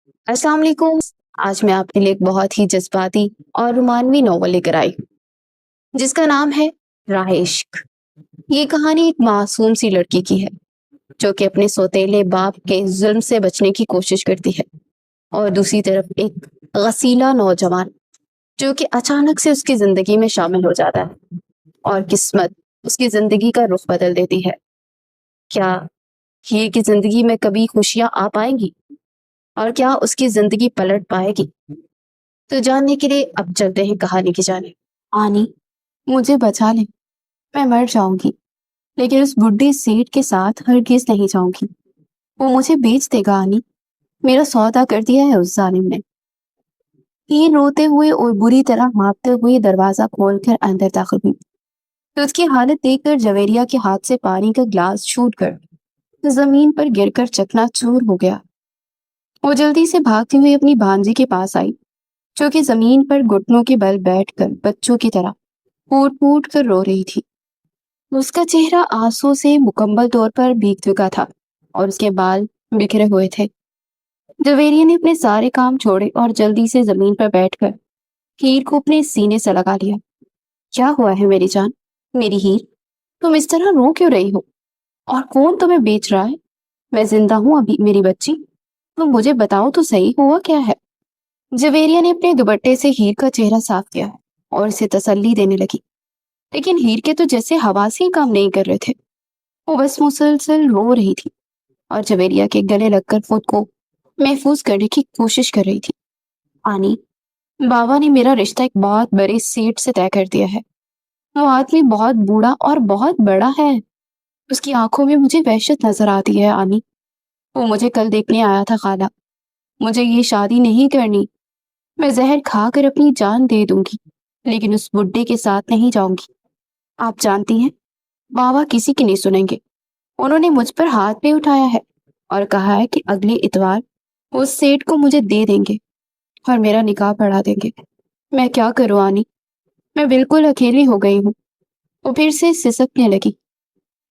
السلام علیکم۔ آج میں آپ کے لیے ایک بہت ہی جذباتی اور رومانوی ناول لے کر آئی جس کا نام ہے راہ عشق۔ یہ کہانی ایک معصوم سی لڑکی کی ہے جو کہ اپنے سوتیلے باپ کے ظلم سے بچنے کی کوشش کرتی ہے، اور دوسری طرف ایک غسیلا نوجوان جو کہ اچانک سے اس کی زندگی میں شامل ہو جاتا ہے اور قسمت اس کی زندگی کا رخ بدل دیتی ہے۔ کیا ہیر کی زندگی میں کبھی خوشیاں آ پائیں گی اور کیا اس کی زندگی پلٹ پائے گی؟ تو جاننے کے لیے اب چلتے ہیں کہانی کی جانب۔ آنی، مجھے بچا لے، میں مر جاؤں گی لیکن اس بڈھے سیٹ کے ساتھ ہرگز نہیں جاؤں گی۔ وہ مجھے بیچ دے گا آنی، میرا سودا کر دیا ہے اس ظالم نے۔ یہ روتے ہوئے اور بری طرح ہانپتے ہوئے دروازہ کھول کر اندر داخل ہوئی تو اس کی حالت دیکھ کر جویریہ کے ہاتھ سے پانی کا گلاس چھوٹ کر زمین پر گر کر چکنا چور ہو گیا۔ وہ جلدی سے بھاگتی ہوئی اپنی بھانجی کے پاس آئی جو کہ زمین پر گھٹنوں کے بل بیٹھ کر بچوں کی طرح پھوٹ پھوٹ کر رو رہی تھی۔ اس کا چہرہ آنسو سے مکمل طور پر بھیگ چکا تھا اور اس کے بال بکھرے ہوئے تھے۔ جویریہ نے اپنے سارے کام چھوڑے اور جلدی سے زمین پر بیٹھ کر ہیر کو اپنے سینے سے لگا لیا۔ کیا ہوا ہے میری جان، میری ہیر؟ تم اس طرح رو کیوں رہی ہو؟ اور کون تمہیں بیچ رہا ہے؟ میں زندہ ہوں ابھی میری بچی، تم مجھے بتاؤ تو صحیح ہوا کیا ہے؟ جویریہ نے اپنے دوپٹے سے ہیر کا چہرہ صاف کیا اور اسے تسلی دینے لگی، لیکن ہیر کے تو جیسے حواس ہی کام نہیں کر رہے تھے۔ وہ بس مسلسل رو رہی تھی اور جویریہ کے گلے لگ کر خود کو محفوظ کرنے کی کوشش کر رہی تھی۔ آنی، بابا نے میرا رشتہ ایک بہت بڑے سیٹ سے طے کر دیا ہے۔ وہ آدمی بہت بوڑھا اور بہت بڑا ہے، اس کی آنکھوں میں مجھے وحشت نظر آتی ہے آنی۔ وہ مجھے کل دیکھنے آیا تھا خالہ، مجھے یہ شادی نہیں کرنی، میں زہر کھا کر اپنی جان دے دوں گی لیکن اس بڈھے کے ساتھ نہیں جاؤں گی۔ آپ جانتی ہیں بابا کسی کی نہیں سنیں گے، انہوں نے مجھ پر ہاتھ پہ اٹھایا ہے اور کہا ہے کہ اگلے اتوار اس سیٹ کو مجھے دے دیں گے اور میرا نکاح پڑھا دیں گے۔ میں کیا کروں آنی، میں بالکل اکیلی ہو گئی ہوں۔ وہ پھر سے سسکنے لگی۔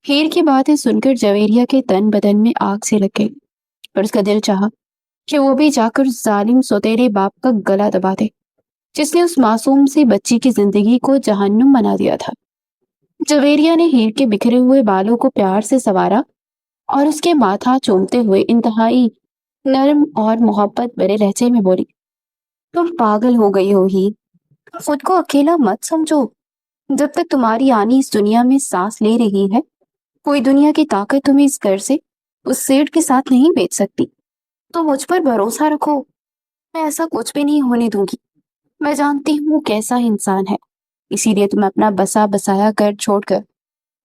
ہیر کی باتیں سن کر جویریہ کے تن بدن میں آگ سے لگ گئی اور اس کا دل چاہا کہ وہ بھی جا کر ظالم سوتیلے باپ کا گلا دبا دے جس نے اس معصوم سی بچی کی زندگی کو جہنم بنا دیا تھا۔ جویریہ نے ہیر کے بکھرے ہوئے بالوں کو پیار سے سنوارا اور اس کے ماتھا چومتے ہوئے انتہائی نرم اور محبت بھرے لہجے میں بولی، تم پاگل ہو گئی ہو ہیر، خود کو اکیلا مت سمجھو۔ جب تک تمہاری آنی اس دنیا میں سانس لے رہی ہے، کوئی دنیا کی طاقت تمہیں اس گھر سے اس سیٹ کے ساتھ نہیں بیچ سکتی۔ تو مجھ پر بھروسہ رکھو، میں ایسا کچھ بھی نہیں ہونے دوں گی۔ میں جانتی ہوں کیسا انسان ہے، اسی لیے تم اپنا بسا بسایا گھر چھوڑ کر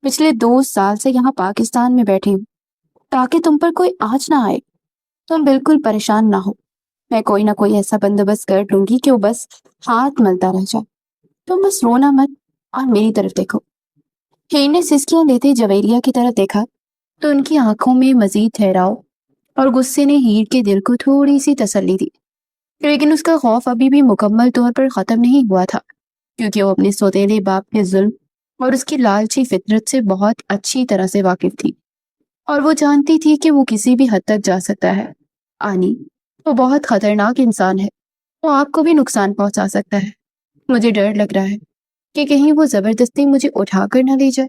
پچھلے 2 سال سے یہاں پاکستان میں بیٹھی ہوں تاکہ تم پر کوئی آنچ نہ آئے۔ تم بالکل پریشان نہ ہو، میں کوئی نہ کوئی ایسا بندوبست کر لوں گی کہ وہ بس ہاتھ ملتا رہ جائے۔ تم بس رونا مت اور میری طرف دیکھو۔ ہیر نے سسکیاں لیتے جویریہ کی طرف دیکھا تو ان کی آنکھوں میں مزید ٹھہراؤ اور غصے نے ہیر کے دل کو تھوڑی سی تسلی دی، لیکن اس کا خوف ابھی بھی مکمل طور پر ختم نہیں ہوا تھا کیونکہ وہ اپنے سوتیلے باپ کے ظلم اور اس کی لالچی فطرت سے بہت اچھی طرح سے واقف تھی، اور وہ جانتی تھی کہ وہ کسی بھی حد تک جا سکتا ہے۔ آنی، وہ بہت خطرناک انسان ہے، وہ آپ کو بھی نقصان پہنچا سکتا ہے۔ مجھے ڈر لگ رہا ہے کہ کہیں وہ زبردستی مجھے اٹھا کر نہ لے جائے۔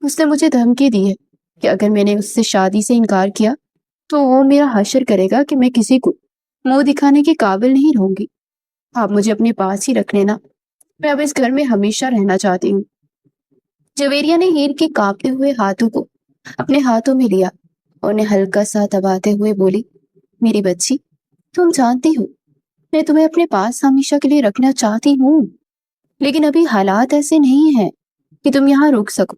اس نے مجھے دھمکی دی ہے کہ اگر میں نے اس سے شادی سے انکار کیا تو وہ میرا حشر کرے گا کہ میں کسی کو منہ دکھانے کے قابل نہیں رہوں گی۔ آپ مجھے اپنے پاس ہی رکھ لینا، میں اب اس گھر میں ہمیشہ رہنا چاہتی ہوں۔ جویریہ نے ہیر کے کانپتے ہوئے ہاتھوں کو اپنے ہاتھوں میں لیا اور انہیں ہلکا سا دباتے ہوئے بولی، میری بچی، تم جانتی ہو میں تمہیں اپنے پاس ہمیشہ کے لیے رکھنا چاہتی ہوں، لیکن ابھی حالات ایسے نہیں ہیں کہ تم یہاں رک سکو۔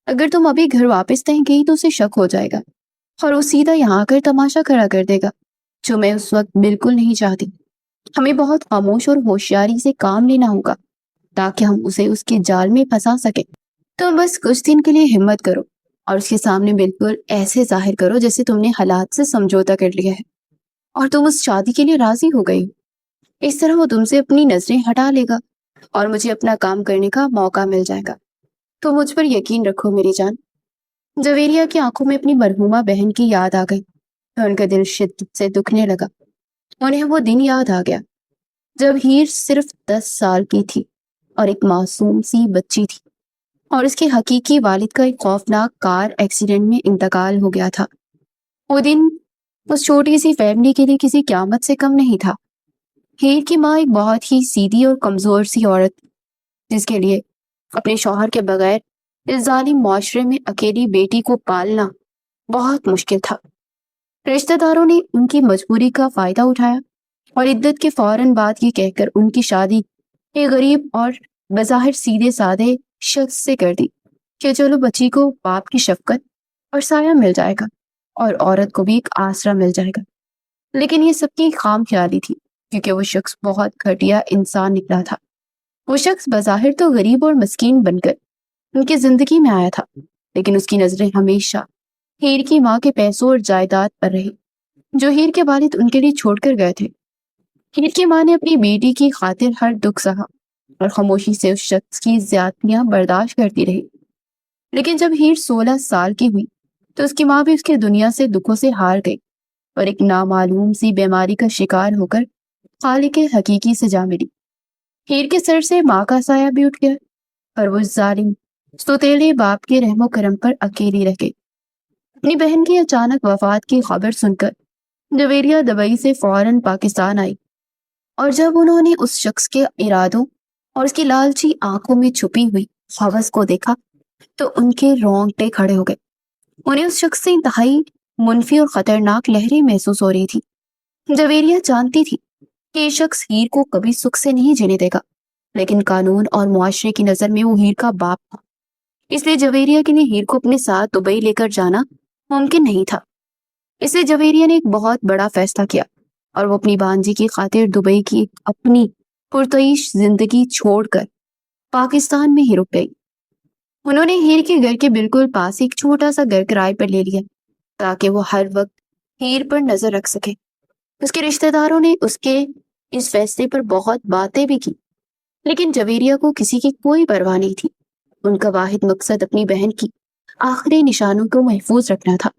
اگر تم ابھی گھر واپس نہیں گئی تو اسے شک ہو جائے گا اور وہ سیدھا یہاں آ کر تماشا کھڑا کر دے گا، جو میں اس وقت بالکل نہیں چاہتی۔ ہمیں بہت خاموش اور ہوشیاری سے کام لینا ہوگا تاکہ ہم اسے اس کے جال میں پھنسا سکیں۔ تم بس کچھ دن کے لیے ہمت کرو اور اس کے سامنے بالکل ایسے ظاہر کرو جیسے تم نے حالات سے سمجھوتا کر لیا ہے اور تم اس شادی کے لیے راضی ہو گئی ہو۔ اس طرح وہ تم سے اپنی نظریں ہٹا لے گا اور مجھے اپنا کام کرنے کا موقع مل جائے گا۔ تو مجھ پر یقین رکھو میری جان۔ جویریہ کی آنکھوں میں اپنی مرحومہ بہن کی یاد آ گئی اور ان کا دل شدت سے دکھنے لگا۔ انہیں وہ دن یاد آ گیا جب ہیر صرف 10 سال کی تھی اور ایک معصوم سی بچی تھی، اور اس کے حقیقی والد کا ایک خوفناک کار ایکسیڈنٹ میں انتقال ہو گیا تھا۔ وہ دن اس چھوٹی سی فیملی کے لیے کسی قیامت سے کم نہیں تھا۔ ہیر کی ماں ایک بہت ہی سیدھی اور کمزور سی عورت تھی، جس کے لیے اپنے شوہر کے بغیر اس ظالم معاشرے میں اکیلی بیٹی کو پالنا بہت مشکل تھا۔ رشتہ داروں نے ان کی مجبوری کا فائدہ اٹھایا اور عدت کے فوراً بعد یہ کہہ کر ان کی شادی ایک غریب اور بظاہر سیدھے سادے شخص سے کر دی کہ چلو بچی کو باپ کی شفقت اور سایہ مل جائے گا اور عورت کو بھی ایک آسرا مل جائے گا۔ لیکن یہ سب کی خام خیالی تھی، کیونکہ وہ شخص بہت گھٹیا انسان نکلا تھا۔ وہ شخص بظاہر تو غریب اور مسکین بن کر ان کی زندگی میں آیا تھا، لیکن اس کی نظریں ہمیشہ ہیر کی ماں کے پیسوں اور جائیداد پر رہی جو ہیر کے والد ان کے لیے چھوڑ کر گئے تھے۔ ہیر کی ماں نے اپنی بیٹی کی خاطر ہر دکھ سہا اور خاموشی سے اس شخص کی زیادتیاں برداشت کرتی رہی۔ لیکن جب ہیر 16 سال کی ہوئی تو اس کی ماں بھی اس کی دنیا سے دکھوں سے ہار گئی اور ایک نامعلوم سی بیماری کا شکار ہو کر خالق حقیقی سے جا ملی۔ ہیر کے سر سے ماں کا سایہ بھی اٹھ گیا اور وہ ظالم سوتیلے باپ کے رحم و کرم پر اکیلی رہ گئی۔ اپنی بہن کی اچانک وفات کی خبر سن کر جویریہ دبئی سے فوراً پاکستان آئی، اور جب انہوں نے اس شخص کے ارادوں اور اس کی لالچی آنکھوں میں چھپی ہوئی ہوس کو دیکھا تو ان کے رونگٹے کھڑے ہو گئے۔ انہیں اس شخص سے انتہائی منفی اور خطرناک لہریں محسوس ہو رہی تھی۔ جویریہ جانتی تھی کہ یہ شخص ہیر کو کبھی سکھ سے نہیں جینے دے گا، لیکن قانون اور معاشرے کی نظر میں وہ ہیر کا باپ تھا، اس لیے جویریہ کے لیے ہیر کو اپنے ساتھ دبئی لے کر جانا ممکن نہیں تھا۔ اس لیے جویریہ نے ایک بہت بڑا فیصلہ کیا اور وہ اپنی بانجی کی خاطر دبئی کی اپنی پرتعیش زندگی چھوڑ کر پاکستان میں ہی رک گئی۔ انہوں نے ہیر کے گھر کے بالکل پاس ایک چھوٹا سا گھر کرائے پر لے لیا تاکہ وہ ہر وقت ہیر پر نظر رکھ سکے۔ اس کے رشتہ داروں نے اس کے اس فیصلے پر بہت باتیں بھی کی، لیکن جویریہ کو کسی کی کوئی پرواہ نہیں تھی۔ ان کا واحد مقصد اپنی بہن کی آخری نشانوں کو محفوظ رکھنا تھا۔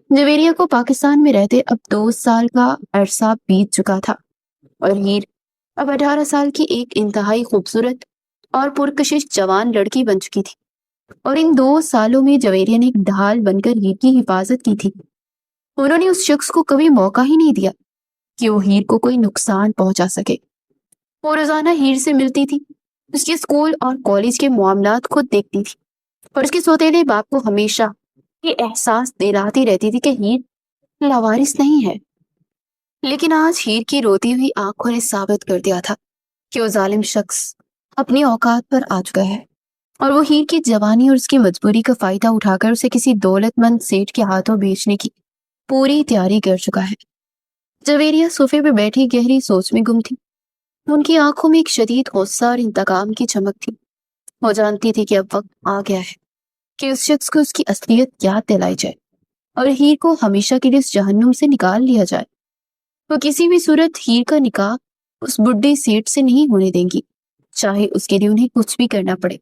جویریہ کو پاکستان میں رہتے اب 2 سال کا عرصہ بیت چکا تھا اور ہیر اب 18 سال کی ایک انتہائی خوبصورت اور پرکشش جوان لڑکی بن چکی تھی، اور ان 2 سالوں میں جویریہ نے ایک ڈھال بن کر ہیر کی حفاظت کی تھی۔ انہوں نے اس شخص کو کبھی موقع ہی نہیں دیا کہ وہ ہیر کو کوئی نقصان پہنچا سکے۔ وہ روزانہ ہیر سے ملتی تھی، اس کے اسکول اور کالج کے معاملات خود دیکھتی تھی، اور اس کے سوتیلے باپ کو ہمیشہ یہ احساس دلاتی رہتی تھی کہ ہیر لاوارث نہیں ہے۔ لیکن آج ہیر کی روتی ہوئی آنکھوں نے ثابت کر دیا تھا کہ وہ ظالم شخص اپنی اوقات پر آ چکا ہے، اور وہ ہیر کی جوانی اور اس کی مجبوری کا فائدہ اٹھا کر اسے کسی دولت مند سیٹھ کے ہاتھوں بیچنے کی پوری تیاری کر چکا ہے۔ جویریہ صوفے پر بیٹھی گہری سوچ میں گم تھی۔ ان کی آنکھوں میں ایک شدید غصہ اور انتقام کی چمک تھی۔ وہ جانتی تھی کہ اب وقت آ گیا ہے کہ اس شخص کو اس کی اصلیت یاد دلائی جائے اور ہیر کو ہمیشہ کے لیے اس جہنم سے نکال لیا جائے۔ وہ کسی بھی صورت ہیر کا نکاح اس بڈھے سیٹ سے نہیں ہونے دیں گی، چاہے اس کے لیے انہیں کچھ بھی کرنا پڑے۔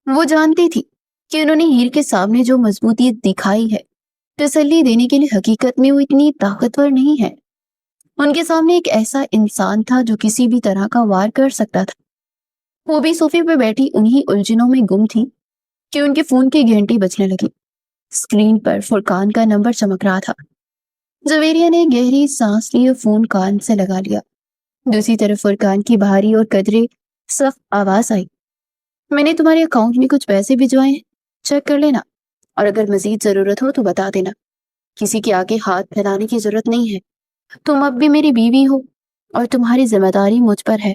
وہ جانتی تھی کہ انہوں نے ہیر کے سامنے جو مضبوطیت دکھائی ہے، تسلی دینے کے لیے حقیقت میں وہ اتنی طاقتور نہیں ہے۔ ان کے سامنے ایک ایسا انسان تھا جو کسی بھی طرح کا وار کر سکتا تھا۔ وہ بھی صوفے پہ بیٹھی انہی الجھنوں میں گم تھی کہ ان کے فون کی گھنٹی بجنے لگی۔ اسکرین پر فرقان کا نمبر چمک رہا تھا۔ جویریہ نے گہری سانس لی اور فون کان سے لگا لیا۔ دوسری طرف فرقان کی بھاری اور قدرے سخت آواز آئی، میں نے تمہارے اکاؤنٹ میں کچھ پیسے بھجوائے ہیں، چیک کر لینا، اور اگر مزید ضرورت ہو تو بتا دینا۔ کسی کے آگے ہاتھ پھیلانے کی ضرورت نہیں ہے، تم اب بھی میری بیوی ہو اور تمہاری ذمہ داری مجھ پر ہے۔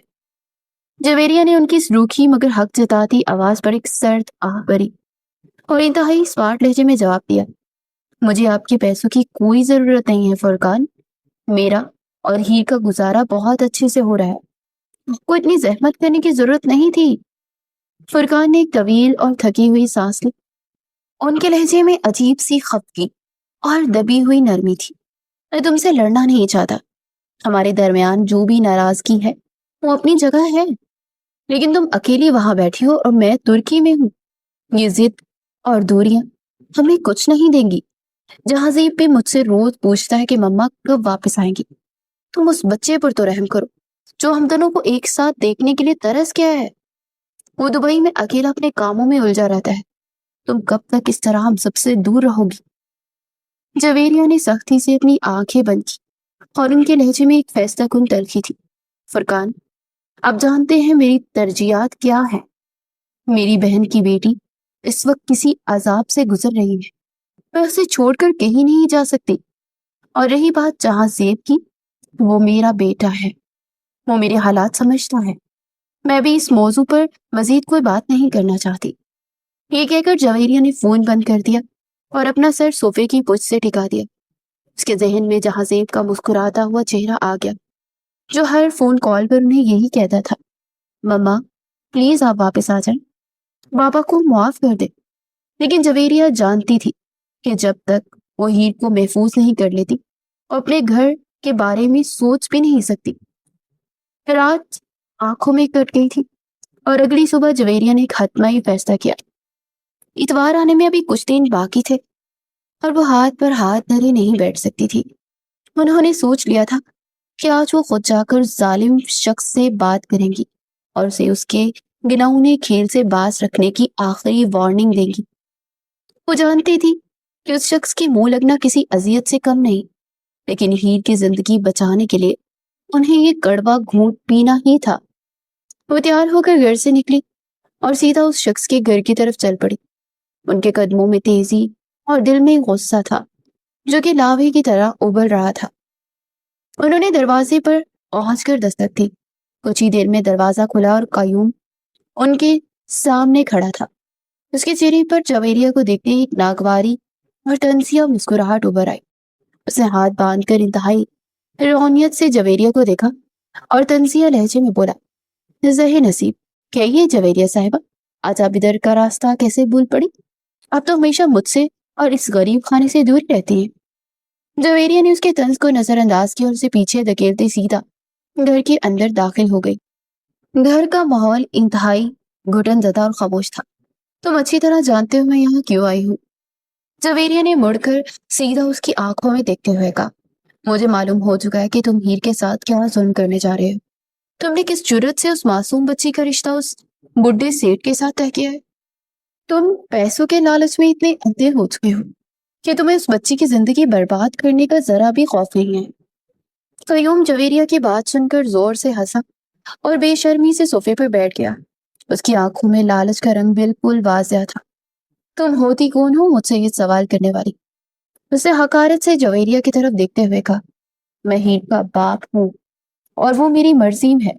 جویریہ نے ان کی اس روکھی مگر حق جتاتی آواز پر ایک سرد آہ بھری اور انتہائی سمارٹ لہجے میں جواب دیا، مجھے آپ کے پیسوں کی کوئی ضرورت نہیں ہے فرقان، میرا اور ہیر کا گزارا بہت اچھے سے ہو رہا ہے، آپ کو اتنی زحمت کرنے کی ضرورت نہیں تھی۔ فرقان نے ایک طویل اور تھکی ہوئی سانس لی۔ ان کے لہجے میں عجیب سی خفگی اور دبی ہوئی نرمی تھی۔ میں تم سے لڑنا نہیں چاہتا، ہمارے درمیان جو بھی ناراضگی ہے وہ اپنی جگہ ہے، لیکن تم اکیلی وہاں بیٹھی ہو اور میں ترکی میں ہوں۔ یہ ضد اور دوریاں ہمیں کچھ نہیں دیں گی۔ جہازیب بھی مجھ سے روز پوچھتا ہے کہ مما کب واپس آئیں گی، تم اس بچے پر تو رحم کرو جو ہم دونوں کو ایک ساتھ دیکھنے کے لیے ترس گیا ہے۔ وہ دبئی میں اکیلا اپنے کاموں میں الجھا رہتا ہے، تم کب تک اس طرح ہم سب سے دور رہو گی؟ جویریہ نے سختی سے اپنی آنکھیں بند کی اور ان کے لہجے میں ایک فیصلہ کن تلخی تھی۔ فرقان، آپ جانتے ہیں میری ترجیحات کیا ہے؟ میری بہن کی بیٹی اس وقت کسی عذاب سے گزر رہی ہے، میں اسے چھوڑ کر کہیں نہیں جا سکتی۔ اور رہی بات جہاں زیب کی، وہ میرا بیٹا ہے، وہ میرے حالات سمجھتا ہے، میں بھی اس موضوع پر مزید کوئی بات نہیں کرنا چاہتی۔ یہ کہہ کر جویریہ نے فون بند کر دیا اور اپنا سر صوفے کی پشت سے ٹکا دیا۔ اس کے ذہن میں جہاں زیب کا مسکراتا ہوا چہرہ آ گیا جو ہر فون کال پر انہیں یہی کہتا تھا، مما پلیز آپ واپس آ جائیں، بابا کو معاف کر دے۔ لیکن جویریہ جانتی تھی کہ جب تک وہ ہیر کو محفوظ نہیں کر لیتی اور اپنے گھر کے بارے میں سوچ بھی نہیں سکتی۔ رات آنکھوں میں کٹ گئی تھی اور اگلی صبح جویریہ نے ایک حتمی فیصلہ کیا۔ اتوار آنے میں ابھی کچھ دن باقی تھے اور وہ ہاتھ پر ہاتھ دھرے نہیں بیٹھ سکتی تھی۔ انہوں نے سوچ لیا تھا کہ آج وہ خود جا کر ظالم شخص سے بات کریں گی اور اسے اس کے گناہونے کھیل سے باز رکھنے کی آخری وارننگ دیں گی۔ وہ جانتی تھی کہ اس شخص کے منہ لگنا کسی اذیت سے کم نہیں، لیکن ہیر کی زندگی بچانے کے لیے انہیں یہ کڑوا گھونٹ پینا ہی تھا۔ وہ تیار ہو کر گھر سے نکلی اور سیدھا اس شخص کے گھر کی طرف چل پڑی۔ ان کے قدموں میں تیزی اور دل میں غصہ تھا جو کہ لاوے کی طرح ابل رہا تھا۔ انہوں نے دروازے پر پہنچ کر دستک دی۔ کچھ ہی دیر میں دروازہ کھلا اور قیوم ان کے سامنے کھڑا تھا۔ اس کے چہرے پر جویریہ کو دیکھتے ہی ایک ناگواری اور طنزیہ مسکراہٹ ابھر آئی۔ اس نے ہاتھ باندھ کر انتہائی روحانیت سے جویریہ کو دیکھا اور طنزیہ لہجے میں بولا، زہ نصیب، کہیے جویریہ صاحبہ، آج آپ ادھر کا راستہ کیسے بھول پڑی؟ آپ تو ہمیشہ مجھ سے اور اس غریب خانے سے دور رہتی ہیں۔ جویریہ نے اس کے طنز کو نظر انداز کیا اور اسے پیچھے دھکیلتے سیدھا گھر کے اندر داخل ہو گئی۔ گھر کا ماحول انتہائی گھٹن زدہ اور خاموش تھا۔ تم اچھی طرح جانتے ہو میں یہاں کیوں آئی ہوں؟ جویریہ نے مڑ کر سیدھا اس کی آنکھوں میں دیکھتے ہوئے کہا، مجھے معلوم ہو چکا ہے کہ تم ہیر کے ساتھ کیا ظلم کرنے جا رہے ہو۔ تم نے کس جرت سے اس معصوم بچی کا رشتہ اس بڈھے سیٹ کے ساتھ طے کیا ہے؟ تم پیسوں کے لالچ میں اتنے اندھے ہو چکے ہو کہ تمہیں اس بچی کی زندگی برباد کرنے کا ذرا بھی خوف نہیں ہے۔ قیوم جویریہ کی بات سن کر زور سے ہنسا اور بے شرمی سے صوفے پر بیٹھ گیا۔ اس کی آنکھوں میں لالچ کا رنگ بالکل واضح تھا۔ تم ہوتی کون ہو مجھ سے یہ سوال کرنے والی؟ اس نے حقارت سے جویریہ کی طرف دیکھتے ہوئے کہا، میں ہیر کا باپ ہوں اور وہ میری مرضی ہے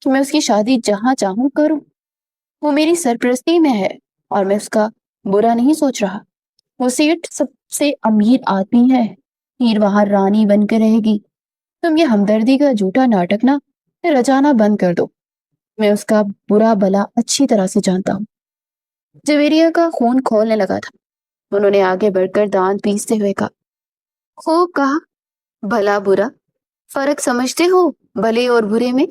کہ میں اس کی شادی جہاں چاہوں کروں۔ وہ میری سرپرستی میں ہے اور میں اس کا برا نہیں سوچ رہا۔ وہ سیٹ سب سے امیر آدمی ہے، ہیر وہاں رانی بن کر رہے گی۔ تم یہ ہمدردی کا جھوٹا ناٹک نہ رچانا بند کر دو، میں اس کا برا بلا اچھی طرح سے جانتا ہوں۔ جویریہ کا خون کھولنے لگا تھا۔ انہوں نے آگے بڑھ کر دانت پیستے ہوئے کہا، خوب کہا، بھلا برا فرق سمجھتے ہو بھلے اور برے میں؟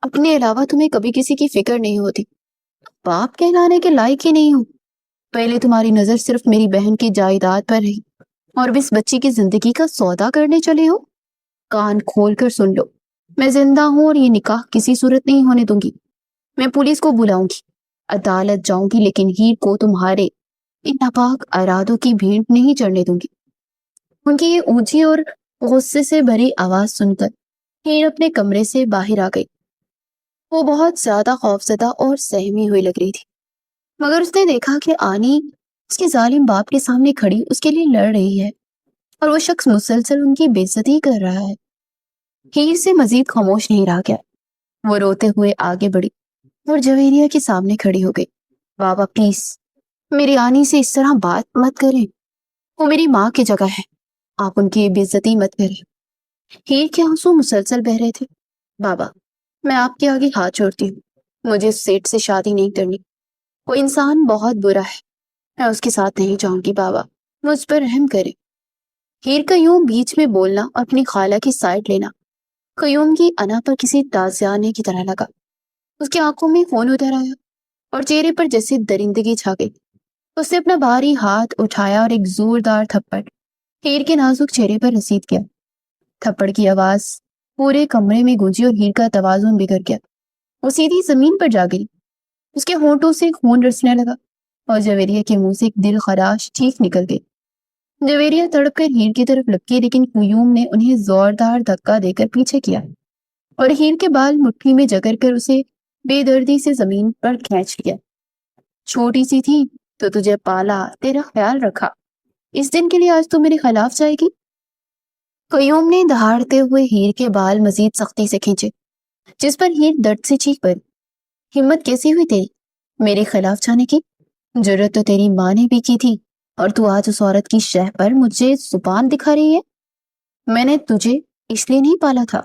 اپنے علاوہ تمہیں کبھی کسی کی فکر نہیں ہوتی، باپ کہلانے کے لائق ہی نہیں ہو۔ پہلے تمہاری نظر صرف میری بہن کی جائیداد پر رہی اور اب اس بچی کی زندگی کا سودا کرنے چلے ہو۔ کان کھول کر سن لو، میں زندہ ہوں اور یہ نکاح کسی صورت نہیں ہونے دوں گی۔ میں پولیس کو بلاؤں گی، عدالت جاؤں گی، لیکن ہیر کو تمہارے ان ناپاک ارادوں کی بھینٹ نہیں چڑھنے دوں گی۔ ان کی یہ اونچی اور غصے سے بھری آواز سن کر ہیر اپنے کمرے سے باہر آ گئی۔ وہ بہت زیادہ خوفزدہ اور سہمی ہوئی لگ رہی تھی، مگر اس نے دیکھا کہ آنی اس کے ظالم باپ کے سامنے کھڑی اس کے لیے لڑ رہی ہے اور وہ شخص مسلسل ان کی بے عزتی کر رہا ہے۔ ہیر سے مزید خاموش نہیں رہا گیا۔ وہ روتے ہوئے آگے بڑھی اور جویریہ کے سامنے کھڑی ہو گئی۔ بابا پلیز میری آنی سے اس طرح بات مت کریں، وہ میری ماں کی جگہ ہے، آپ ان کی بے عزتی مت کریں۔ ہیر کے آنسو مسلسل بہ رہے تھے۔ بابا میں آپ کے آگے ہاتھ جوڑتی ہوں، مجھے اس سیٹ سے شادی نہیں کرنی، وہ انسان بہت برا ہے، میں اس کے ساتھ نہیں جاؤں گی۔ بابا مجھ پر رحم کریں۔ ہیر کا یوں بیچ میں بولنا اور اپنی خالہ کی سائڈ لینا قیوم کی انا پر کسی تازیانے کی طرح لگا۔ اس کی آنکھوں میں خون اتر آیا اور چہرے پر جیسے درندگی چھا گئی۔ اس نے اپنا بھاری ہاتھ اٹھایا اور ایک زوردار تھپڑ ہیر کے نازک چہرے پر رسید کیا۔ تھپڑ کی آواز پورے کمرے میں گونجی اور ہیر کا توازن بگڑ گیا۔ وہ سیدھی زمین پر جا گری، اس کے ہونٹوں سے خون رسنے لگا اور جویریہ کے منہ سے ایک دل خراش چیخ نکل گئی۔ جویریہ تڑپ کر ہیر کی طرف لپکی، لیکن قیوم نے انہیں زوردار دھکا دے کر پیچھے کیا اور ہیر کے بال مٹھی میں جکڑ کر اسے بے دردی سے زمین پر کھینچ لیا۔ چھوٹی سی تھی تو تجھے پالا، تیرا خیال رکھا، اس دن کے لیے آج تو میرے خلاف جائے گی؟ قیوم نے دہاڑتے ہوئے ہیر کے بال مزید سختی سے کھینچے، جس پر ہیر درد سے چیخ پڑی۔ ہمت کیسی ہوئی تیری میرے خلاف جانے کی؟ جرت تو تیری ماں نے بھی کی تھی، اور تو آج اس عورت کی شہ پر مجھے زبان دکھا رہی ہے۔ میں نے تجھے اس لیے نہیں پالا تھا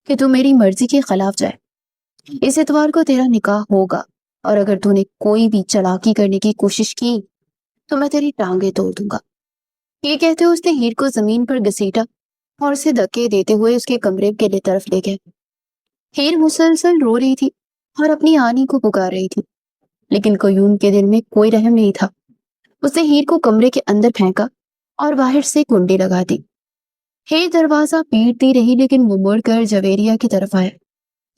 کہ تو میری مرضی کے خلاف جائے۔ اس اتوار کو تیرا نکاح ہوگا، اور اگر تو نے کوئی بھی چالاکی کرنے کی کوشش کی تو میں تیری ٹانگیں توڑ دوں گا۔ یہ کہتے ہوئے اس نے ہیر کو زمین پر گھسیٹا اور اسے دھکے دیتے ہوئے اس کے کمرے کے طرف لے گئے۔ ہیر مسلسل رو رہی تھی اور اپنی آنی کو پکار رہی تھی، لیکن قیوم کے دل میں کوئی رحم نہیں تھا۔ اس نے ہیر کو کمرے کے اندر پھینکا اور باہر سے کنڈی لگا دی۔ ہیر دروازہ پیٹتی رہی، لیکن وہ مڑ کر جویریہ کی طرف آیا،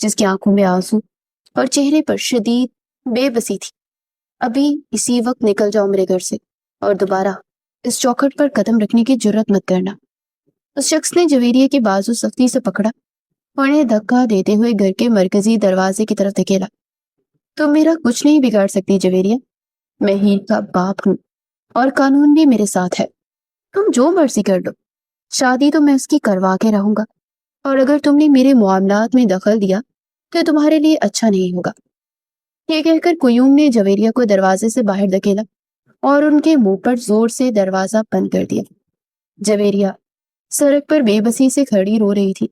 جس کی آنکھوں میں آنسو اور چہرے پر شدید بے بسی تھی۔ ابھی اسی وقت نکل جاؤ میرے گھر سے، اور دوبارہ اس چوکھٹ پر قدم رکھنے کی جرت مت کرنا۔ اس شخص نے جویریہ کے بازو سختی سے پکڑا اور انہیں دھکا دیتے ہوئے گھر کے مرکزی دروازے کی طرف دھکیلا۔ تم میرا کچھ نہیں بگاڑ سکتی جویریہ، میں ہیر کا باپ ہوں اور قانون بھی میرے ساتھ ہے۔ تم جو مرضی کر لو، شادی تو میں اس کی کروا کے رہوں گا، اور اگر تم نے میرے معاملات میں دخل دیا تو تمہارے لیے اچھا نہیں ہوگا۔ یہ کہہ کر قیوم نے جویریہ کو دروازے سے باہر دھکیلا اور ان کے منہ پر زور سے دروازہ بند کر دیا۔ جویریہ سڑک پر بے بسی سے کھڑی رو رہی تھی۔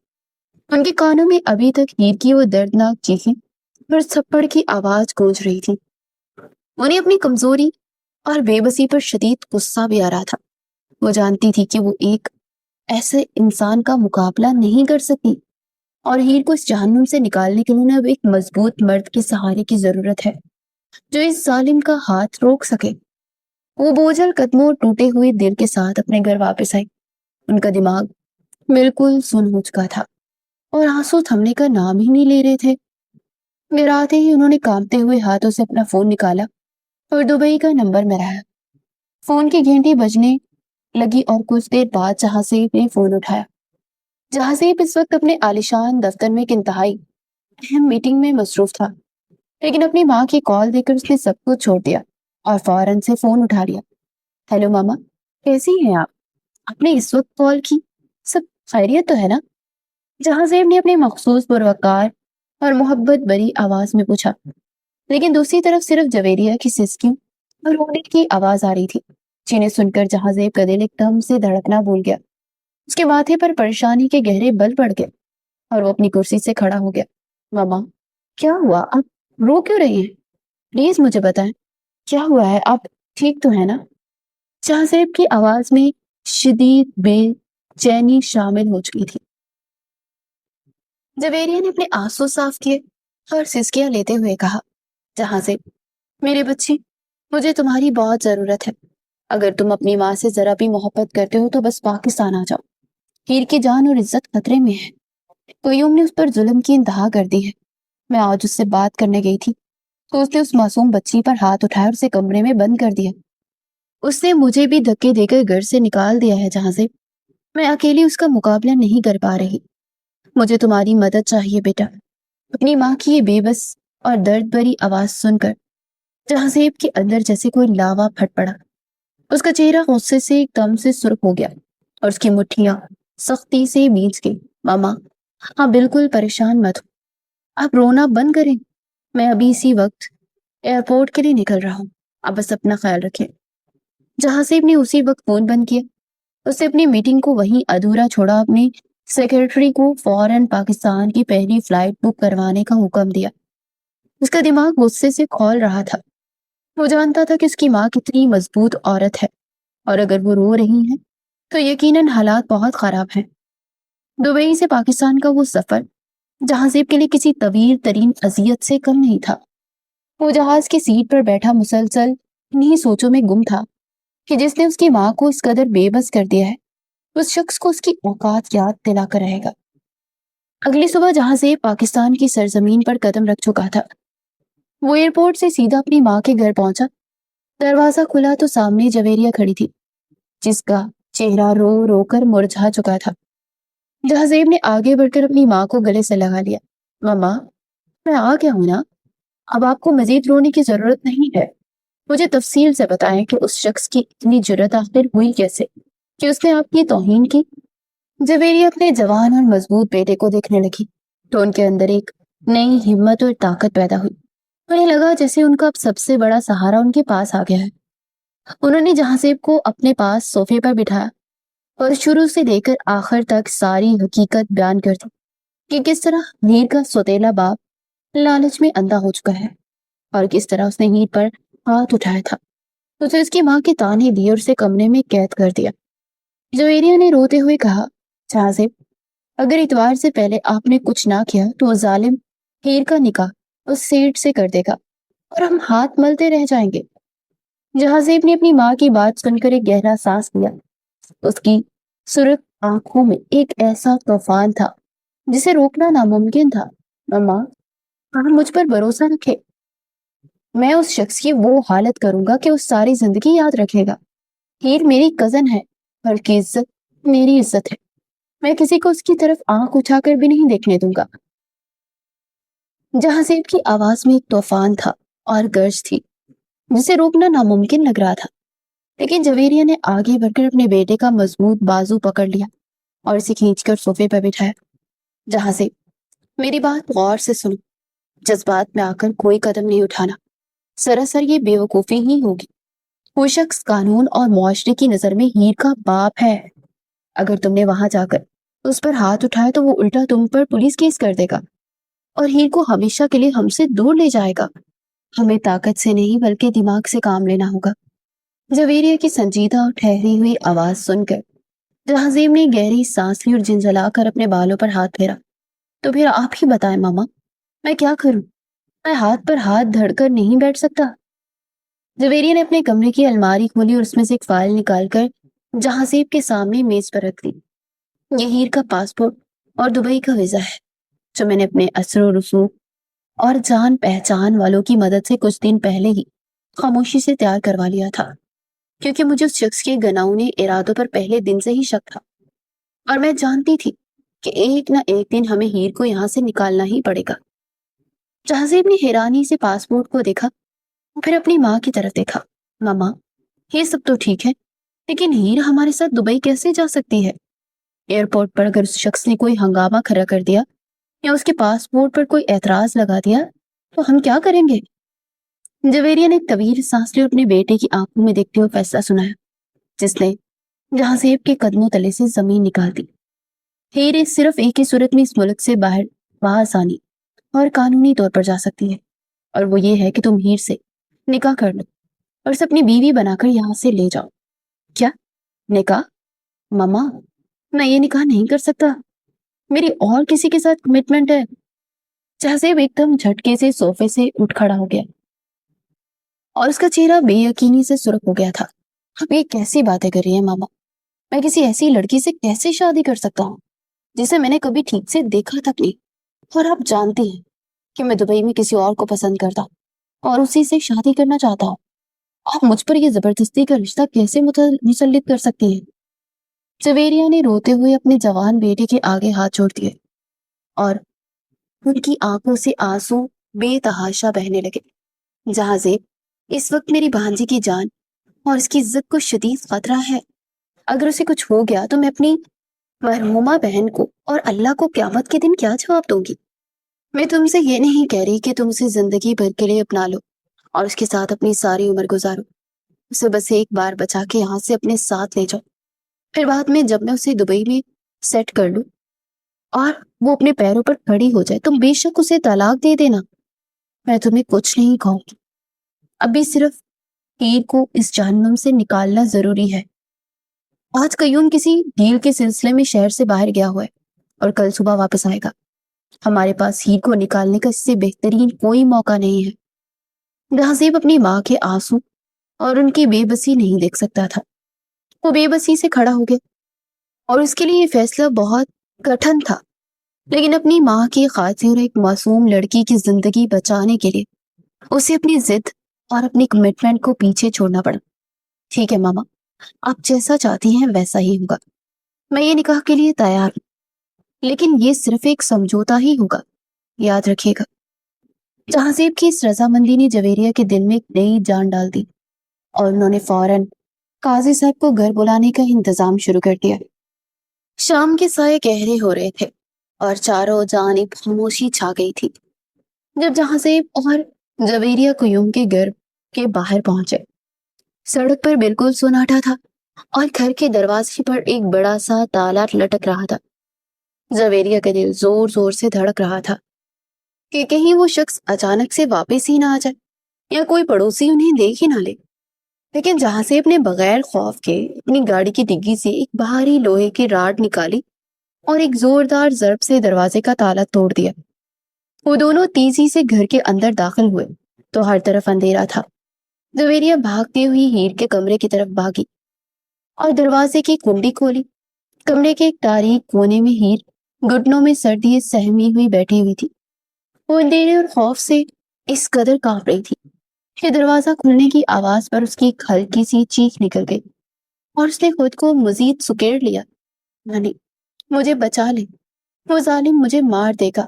ان کے کانوں میں ابھی تک ہیر کی وہ دردناک چیخیں اور تھپڑ کی آواز گونج رہی تھی۔ انہیں اپنی کمزوری اور بے بسی پر شدید غصہ بھی آ رہا تھا۔ وہ جانتی تھی کہ وہ ایک ایسے انسان کا مقابلہ نہیں کر سکتی، اور ہیر کو اس جہنم سے نکالنے کے لیے اب ایک مضبوط مرد کے سہارے کی ضرورت ہے جو اس ظالم کا ہاتھ روک سکے۔ وہ بوجھل قدموں اور ٹوٹے ہوئے دل کے ساتھ اپنے گھر واپس آئی۔ ان کا دماغ بالکل سن ہو چکا تھا اور آنسو تھمنے کا نام ہی نہیں لے رہے تھے۔ گھر آتے ہی انہوں نے کانپتے ہوئے ہاتھوں سے اپنا فون نکالا اور دبئی کا نمبر ملایا۔ فون کی گھنٹی بجنے لگی اور کچھ دیر بعد جہازیب نے فون اٹھایا۔ جہازیب اس وقت اپنے عالیشان دفتر میں ایک انتہائی اہم میٹنگ میں مصروف تھا، لیکن اپنی ماں کی کال دے کر اس نے سب کچھ چھوڑ دیا اور فوراً سے فون اٹھا لیا۔ ہیلو ماما، کیسی ہیں آپ نے اس وقت کال کی؟ سب خیریت تو ہے نا؟ جہازیب نے اپنے مخصوص پروقار اور محبت بری آواز میں پوچھا، لیکن دوسری طرف صرف جویریہ کی سسکیوں اور رونے کی آواز آ رہی تھی، جنہیں سن کر جہازیب کا دل ایک دم سے دھڑکنا بھول گیا۔ اس کے ماتھے پر پریشانی کے گہرے بل پڑ گئے اور وہ اپنی کرسی سے کھڑا ہو گیا۔ ماما، کیا ہوا؟ آپ رو کیوں رہی ہیں؟ پلیز مجھے بتائیں، کیا ہوا ہے؟ آپ ٹھیک تو ہے نا؟ جہازیب کی آواز میں شدید بے چینی شامل ہو چکی تھی۔ جویریہ نے اپنے آنسو صاف کیے اور سسکیاں لیتے ہوئے کہا، جہازیب میرے بچے، مجھے تمہاری بہت ضرورت ہے۔ اگر تم اپنی ماں سے ذرا بھی محبت کرتے ہو تو بس پاکستان آ جاؤ۔ ہیر کی جان اور عزت خطرے میں ہے۔ قیوم نے اس پر ظلم کی انتہا کر دی ہے۔ میں آج اس سے بات کرنے گئی تھی تو اس نے اس معصوم بچی پر ہاتھ اٹھایا اور اسے کمرے میں بند کر دیا۔ اس نے مجھے بھی دھکے دے کر گھر سے نکال دیا ہے جہازیب۔ میں اکیلی اس کا مقابلہ نہیں کر پا رہی۔ مجھے تمہاری مدد چاہیے بیٹا۔ اپنی ماں کی یہ بے بس اور درد بھری آواز سن کر جہازیب کے اندر جیسے کوئی لاوا پھٹ پڑا۔ اس کا چہرہ غصے سے ایک دم سے سرخ ہو گیا اور اس کی مٹھیاں سختی سے بھیج گئی۔ ماما، ہاں بالکل پریشان مت ہو، آپ رونا بند کریں۔ میں ابھی اسی وقت ایئرپورٹ کے لیے نکل رہا ہوں، آپ بس اپنا خیال رکھیں۔ جہازیب نے اسی وقت فون بند کیا۔ اس نے اپنی میٹنگ کو وہیں ادھورا چھوڑا، اپنی سیکرٹری کو فوراً پاکستان کی پہلی فلائٹ بک کروانے کا حکم دیا۔ اس کا دماغ غصے سے کھول رہا تھا۔ وہ جانتا تھا کہ اس کی ماں کتنی مضبوط عورت ہے، اور اگر وہ رو رہی ہیں تو یقیناً حالات بہت خراب ہیں۔ دبئی سے پاکستان کا وہ سفر جہازیب کے لیے کسی طویل ترین اذیت سے کم نہیں تھا۔ وہ جہاز کی سیٹ پر بیٹھا مسلسل انہی سوچوں میں گم تھا کہ جس نے اس کی ماں کو اس قدر بے بس کر دیا ہے، اس شخص کو اس کی اوقات یاد دلا کر رہے گا۔ اگلی صبح جہاں سے پاکستان کی سرزمین پر قدم رکھ چکا تھا، وہ ایئرپورٹ سے سیدھا اپنی ماں کے گھر پہنچا۔ دروازہ کھلا تو سامنے جویریہ کھڑی تھی، جس کا چہرہ رو رو کر مرجھا چکا تھا۔ جہازیب نے آگے بڑھ کر اپنی ماں کو گلے سے لگا لیا۔ ماما، میں آ گیا ہوں نا، اب آپ کو مزید رونے کی ضرورت نہیں ہے۔ مجھے تفصیل سے بتائیں کہ اس شخص کی اتنی جرأت آخر ہوئی کیسے کہ اس نے آپ کی توہین کی۔ جویریہ اپنے جوان اور مضبوط بیٹے کو دیکھنے لگی تو ان کے اندر ایک نئی ہمت اور طاقت پیدا ہوئی۔ انہیں لگا جیسے ان کا اب سب سے بڑا سہارا ان کے پاس آ گیا ہے۔ انہوں نے جہازیب کو اپنے پاس صوفے پر بٹھایا اور شروع سے لے کر آخر تک ساری حقیقت بیان کر دی کہ کس طرح ہیر کا سوتیلا باپ لالچ میں اندھا ہو چکا ہے اور کس طرح اس نے ہیر پر ہاتھ اٹھایا تھا، اسے اس کی ماں کے تانے دیے اور اسے کمرے میں قید کر دیا۔ جویریہ نے روتے ہوئے کہا، جہازیب، اگر اتوار سے پہلے آپ نے کچھ نہ کیا تو وہ ظالم ہیر کا نکاح اس سیٹ سے کر دے گا اور ہم ہاتھ ملتے رہ جائیں گے۔ جہازیب نے اپنی ماں کی بات سن کر ایک گہرا سانس لیا۔ اس کی سرخ آنکھوں میں ایک ایسا طوفان تھا جسے روکنا ناممکن تھا۔ ماما، آپ مجھ پر بھروسہ رکھے، میں اس شخص کی وہ حالت کروں گا کہ وہ ساری زندگی یاد رکھے گا۔ ہیر میری کزن ہے، اور کی عزت میری عزت ہے، میں کسی کو اس کی طرف آنکھ اٹھا کر بھی نہیں دیکھنے دوں گا۔ جہازیب کی آواز میں ایک طوفان تھا اور گرج تھی جسے روکنا ناممکن لگ رہا تھا، لیکن جویریہ نے آگے بڑھ کر اپنے بیٹے کا مضبوط بازو پکڑ لیا اور اسے کھینچ کر صوفے پر بٹھایا۔ جہازیب، میری بات غور سے سنو، جذبات میں آ کر کوئی قدم نہیں اٹھانا، سراسر یہ بے وقوفی ہی ہوگی۔ وہ شخص قانون اور معاشرے کی نظر میں ہیر کا باپ ہے۔ اگر تم نے وہاں جا کر اس پر ہاتھ اٹھایا تو وہ الٹا تم پر پولیس کیس کر دے گا اور ہیر کو ہمیشہ کے لیے ہم سے دور لے جائے گا۔ ہمیں طاقت سے نہیں بلکہ دماغ سے کام لینا ہوگا۔ جویریہ کی سنجیدہ اور ٹھہری ہوئی آواز سن کر جہازیب نے گہری سانس لی اور جھنجھلا کر اپنے بالوں پر ہاتھ پھیرا۔ تو پھر آپ ہی بتائیں ماما، میں کیا کروں؟ میں ہاتھ پر ہاتھ دھڑ کر نہیں بیٹھ سکتا۔ جویریہ نے اپنے کمرے کی الماری کھولی اور اس میں سے ایک فائل نکال کر جہازیب کے سامنے میز پر رکھ دی۔ یہ ہیر کا پاسپورٹ اور دبئی کا ویزا ہے جو میں نے اپنے اثر و رسوخ اور جان پہچان والوں کی مدد سے کچھ دن پہلے ہی خاموشی سے تیار کروا لیا تھا، کیونکہ مجھے اس شخص کے گناؤنے ارادوں پر پہلے دن سے ہی شک تھا اور میں جانتی تھی کہ ایک نہ ایک دن ہمیں ہیر کو یہاں سے نکالنا ہی پڑے گا۔ جہازیب نے حیرانی سے پاسپورٹ کو دیکھا، پھر اپنی ماں کی طرف دیکھا۔ ماما، یہ سب تو ٹھیک ہے، لیکن ہیر ہمارے ساتھ دبئی کیسے جا سکتی ہے؟ ایئرپورٹ پر اگر اس شخص نے کوئی ہنگامہ کھڑا کر دیا یا اس کے پاسپورٹ پر کوئی اعتراض لگا دیا تو ہم کیا کریں گے؟ جویریہ نے ایک طویل سانس لی اور اپنے بیٹے کی آنکھوں میں دیکھتے ہوئے فیصلہ سنایا، جس نے جہازیب کے قدموں تلے سے زمین نکال دی۔ ہیر صرف ایک ہی صورت میں اس ملک سے باہر بآسانی اور قانونی طور پر جا سکتی ہے، اور وہ یہ ہے کہ تم ہیر سے نکاح کر لو اور اسے اپنی بیوی بنا کر یہاں سے لے جاؤ۔ کیا نکاح؟ ماما، میں یہ نکاح نہیں کر سکتا، میری اور کسی کے ساتھ کمٹمنٹ ہے۔ جہازیب ایک دم جھٹکے سے صوفے سے اٹھ کھڑا ہو گیا اور اس کا چہرہ بے یقینی سے سرخ ہو گیا تھا۔ اب یہ کیسی باتیں کر رہی ہیں ماما؟ میں کسی ایسی لڑکی سے کیسے شادی کر سکتا ہوں جسے میں نے کبھی ٹھیک سے دیکھا تک نہیں؟ اور آپ جانتی ہیں کہ میں دبئی میں کسی اور کو پسند کرتا ہوں اور اسی سے شادی کرنا چاہتا ہوں۔ آپ مجھ پر یہ زبردستی کا رشتہ کیسے مسلط کر سکتی ہیں؟ جویریہ نے روتے ہوئے اپنے جوان بیٹے کے آگے ہاتھ جوڑ دیے اور ان کی آنکھوں سے آنسو بے تحاشا بہنے لگے۔ جہازیب، اس وقت میری بھانجی کی جان اور اس کی عزت کو شدید خطرہ ہے۔ اگر اسے کچھ ہو گیا تو میں اپنی مرحومہ بہن کو اور اللہ کو قیامت کے دن کیا جواب دوں گی؟ میں تم سے یہ نہیں کہہ رہی کہ تم اسے زندگی بھر کے لیے اپنا لو اور اس کے ساتھ اپنی ساری عمر گزارو۔ اسے بس ایک بار بچا کے یہاں سے اپنے ساتھ لے جاؤ، پھر بعد میں جب میں اسے دبئی میں سیٹ کر لوں اور وہ اپنے پیروں پر کھڑی ہو جائے تم بے شک اسے طلاق دے دینا، میں تمہیں کچھ نہیں کہوں گی۔ ابھی صرف ہیر کو اس جہنم سے نکالنا ضروری ہے۔ آج قیوم کسی ڈیل کے سلسلے میں شہر سے باہر گیا ہوا ہے اور کل صبح واپس آئے گا۔ ہمارے پاس ہیر کو نکالنے کا اس سے بہترین کوئی موقع نہیں ہے۔ جہازیب اپنی ماں کے آنسو اور ان کی بے بسی نہیں دیکھ سکتا تھا۔ وہ بے بسی سے کھڑا ہو گیا اور اس کے لیے یہ فیصلہ بہت کٹھن تھا لیکن اپنی ماں کی خاطر ایک معصوم لڑکی کی زندگی بچانے کے لیے اسے اپنی ضد اور اپنی کمٹمنٹ کو پیچھے چھوڑنا پڑا۔ ٹھیک ہے ماما، آپ جیسا چاہتی ہیں ویسا ہی ہوگا، میں یہ نکاح کے لیے تیار ہوں، لیکن یہ صرف ایک سمجھوتا ہی ہوگا، یاد رکھیے گا۔ جہازیب کی اس رضامندی نے جویریہ کے دل میں ایک نئی جان ڈال دی اور انہوں نے فوراً قاضی صاحب کو گھر بلانے کا انتظام شروع کر دیا۔ شام کے سائے گہرے ہو رہے تھے اور چاروں جانب خاموشی چھا گئی تھی جب جہازیب اور جویریہ قیوم کے گھر کے باہر پہنچے۔ سڑک پر بالکل سناٹا تھا اور گھر کے دروازے پر ایک بڑا سا تالا لٹک رہا تھا۔ جویریہ کا دل زور زور سے دھڑک رہا تھا کہ کہیں وہ شخص اچانک سے واپس ہی نہ آ جائے یا کوئی پڑوسی انہیں دیکھ ہی نہ لے۔ لیکن جہازیب نے بغیر خوف کے اپنی گاڑی کی ڈگی سے ایک بھاری لوہے کی راڈ نکالی اور ایک زوردار ضرب سے دروازے کا تالا توڑ دیا۔ وہ دونوں تیزی سے گھر کے اندر داخل ہوئے تو ہر طرف اندھیرا تھا۔ جویریہ بھاگتی ہوئی ہیر کے کمرے کی طرف بھاگی اور دروازے کی کنڈی کھولی۔ کمرے کے ایک تاریک کونے میں ہیر گھٹنوں میں سر دیے سہمی ہوئی بیٹھی ہوئی تھی۔ وہ اندھیرے اور خوف سے اس قدر کانپ رہی تھی کہ دروازہ کھلنے کی آواز پر اس کی ایک ہلکی سی چیخ نکل گئی اور اس نے خود کو مزید سکیڑ لیا۔ نہیں، مجھے بچا لے، وہ ظالم مجھے مار دے گا۔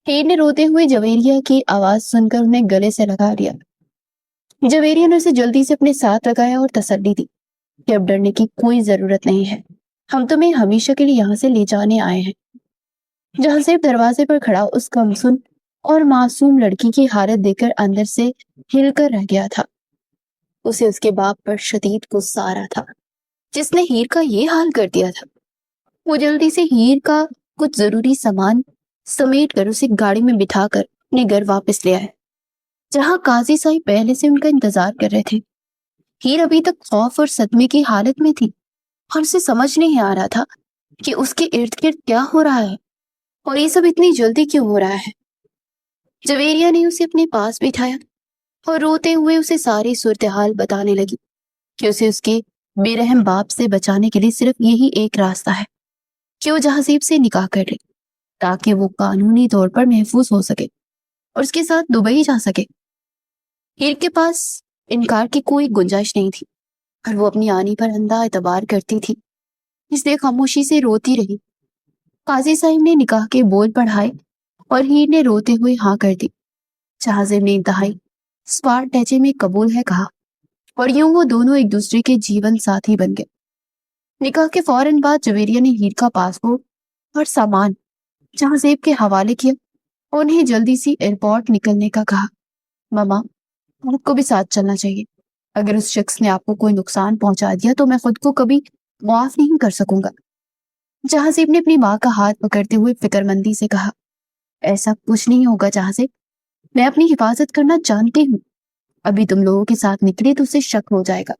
ہیر نے روتے ہوئے جویریہ کی آواز سن کر انہیں گلے سے لگا لیا۔ جویریہ نے اسے جلدی سے اپنے ساتھ لگایا اور تسلی دی کہ اب ڈرنے کی کوئی ضرورت نہیں ہے، ہم تمہیں ہمیشہ کے لیے یہاں سے لے جانے آئے ہیں۔ جہازیب دروازے پر کھڑا اس کمسن اور معصوم لڑکی کی حالت دیکھ کر اندر سے ہل کر رہ گیا تھا۔ اسے اس کے باپ پر شدید غصہ آ رہا تھا جس نے ہیر کا یہ حال کر دیا تھا۔ وہ جلدی سے ہیر کا کچھ ضروری سامان سمیٹ کر اسے گاڑی میں بٹھا کر اپنے گھر واپس لے آئے جہاں قاضی صاحب پہلے سے ان کا انتظار کر رہے تھے۔ ہیر ابھی تک خوف اور صدمے کی حالت میں تھی اور اسے سمجھ نہیں آ رہا تھا کہ اس کے ارد گرد کیا ہو رہا ہے اور یہ سب اتنی جلدی کیوں ہو رہا ہے۔ جویریہ نے اسے اپنے پاس بٹھایا اور روتے ہوئے اسے ساری صورتحال بتانے لگی کہ اسے اس کے بے رحم باپ سے بچانے کے لیے صرف یہی ایک راستہ ہے کہ وہ جہازیب سے نکاح کر لے تاکہ وہ قانونی طور پر محفوظ ہو سکے اور اس کے ساتھ دبئی جا سکے۔ ہیر کے پاس انکار کی کوئی گنجائش نہیں تھی اور وہ اپنی آنی پر اندھا اعتبار کرتی تھی، اس لیے خاموشی سے روتی رہی۔ قاضی صاحب نے نکاح کے بول پڑھائے اور ہیر نے روتے ہوئے ہاں کر دی۔ جہازیب نے انتہائی سپارٹ ڈھچے میں قبول ہے کہا اور یوں وہ دونوں ایک دوسرے کے جیون ساتھی بن گئے۔ نکاح کے فوراً بعد جویریہ نے ہیر کا پاسپورٹ اور سامان جہازیب کے حوالے کیا اور انہیں جلدی سی ایئرپورٹ نکلنے کا کہا۔ ماما، آپ کو بھی ساتھ چلنا چاہیے، اگر اس شخص نے آپ کو کوئی نقصان پہنچا دیا تو میں خود کو کبھی معاف نہیں کر سکوں گا۔ جہازیب نے اپنی ماں کا ہاتھ پکڑتے ہوئے فکر مندی سے کہا، ایسا کچھ نہیں ہوگا جہازیب، میں اپنی حفاظت کرنا جانتی ہوں۔ ابھی تم لوگوں کے ساتھ نکلے تو اسے شک ہو جائے گا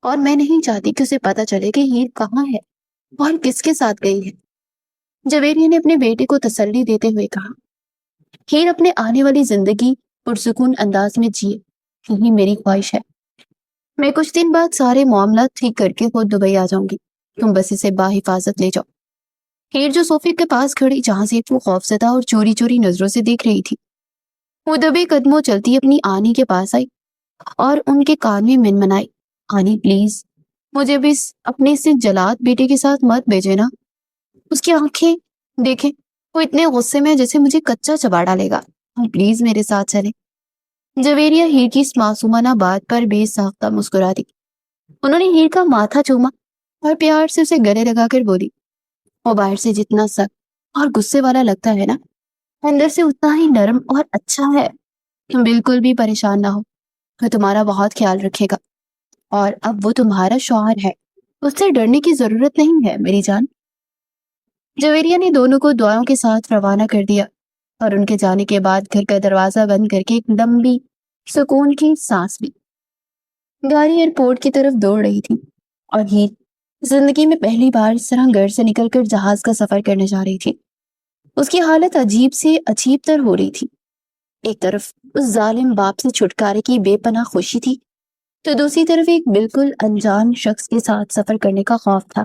اور میں نہیں چاہتی کہ اسے پتا چلے کہ ہیر کہاں ہے اور کس کے ساتھ گئی ہے۔ جویریہ نے اپنے بیٹے کو تسلی دیتے ہوئے کہا، ہیر اپنے آنے والی زندگی پرسکون انداز میں جیے، یہی میری خواہش ہے۔ میں کچھ دن بعد سارے معاملات ٹھیک کر کے خود دبئی آ جاؤں گی، تم بس اسے باحفاظت لے جاؤ۔ ہیر جو صوفے کے پاس کھڑی جہازیب کو خوفزدہ اور چوری چوری نظروں سے دیکھ رہی تھی، وہ دبے قدموں چلتی اپنی آنی کے پاس آئی اور ان کے کان میں منمنائی، آنی پلیز مجھے بھی اپنے سے جلاد بیٹے کے ساتھ مت بھیجے نا، اس کی آنکھیں دیکھیں، وہ اتنے غصے میں جیسے مجھے کچا چبا ڈالے گا، پلیز میرے ساتھ چلے۔ جویریہ ہیر کی اس معصومانہ بات پر بے ساختہ مسکرا دی۔ انہوں نے ہیر کا ماتھا چوما اور پیار سے اسے گلے لگا کر بولی، وہ باہر سے جتنا سخت اور غصے والا لگتا ہے نا، اندر سے اتنا ہی نرم اور اچھا ہے۔ تم بالکل بھی پریشان نہ ہو، وہ تمہارا بہت خیال رکھے گا اور اب وہ تمہارا شوہر ہے، اس سے ڈرنے کی ضرورت نہیں ہے میری جان۔ جویریہ نے دونوں کو دعاؤں کے ساتھ روانہ کر دیا اور ان کے جانے کے بعد گھر کا دروازہ بند کر کے ایک لمبی سکون کی سانس لی۔ گاڑی ایئرپورٹ کی طرف دوڑ رہی تھی اور ہیر زندگی میں پہلی بار اس طرح گھر سے نکل کر جہاز کا سفر کرنے جا رہی تھی۔ اس کی حالت عجیب سے عجیب تر ہو رہی تھی۔ ایک طرف اس ظالم باپ سے چھٹکارے کی بے پناہ خوشی تھی تو دوسری طرف ایک بالکل انجان شخص کے ساتھ سفر کرنے کا خوف تھا۔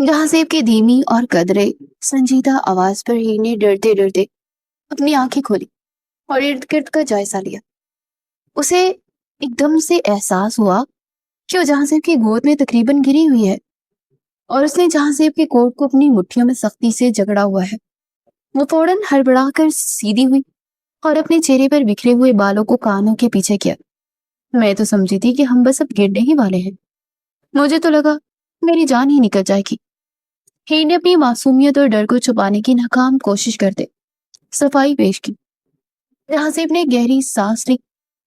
جہاں زیب کی دھیمی اور قدرے سنجیدہ آواز پر ہیر نے ڈرتے ڈرتے اپنی آنکھیں کھولی اور ارد گرد کا جائزہ لیا۔ اسے ایک دم سے احساس ہوا کہ وہ جہاں زیب کی گود میں تقریباً گری ہوئی ہے، اور اس نے جہاں زیب کے کوٹ کو اپنی مٹھیوں میں سختی سے جکڑا ہوا ہے۔ وہ فوراً ہڑبڑا کر سیدھی ہوئی اور اپنے چہرے پر بکھرے ہوئے بالوں کو کانوں کے پیچھے کیا۔ میں تو سمجھی تھی کہ ہم بس اب گرنے ہی والے ہیں، مجھے تو لگا میری جان ہی نکل جائے گی۔ ہیر نے اپنی معصومیت اور ڈر کو چھپانے کی ناکام کوشش کرتے صفائی پیش کی۔ جہاں زیب نے گہری سانس لی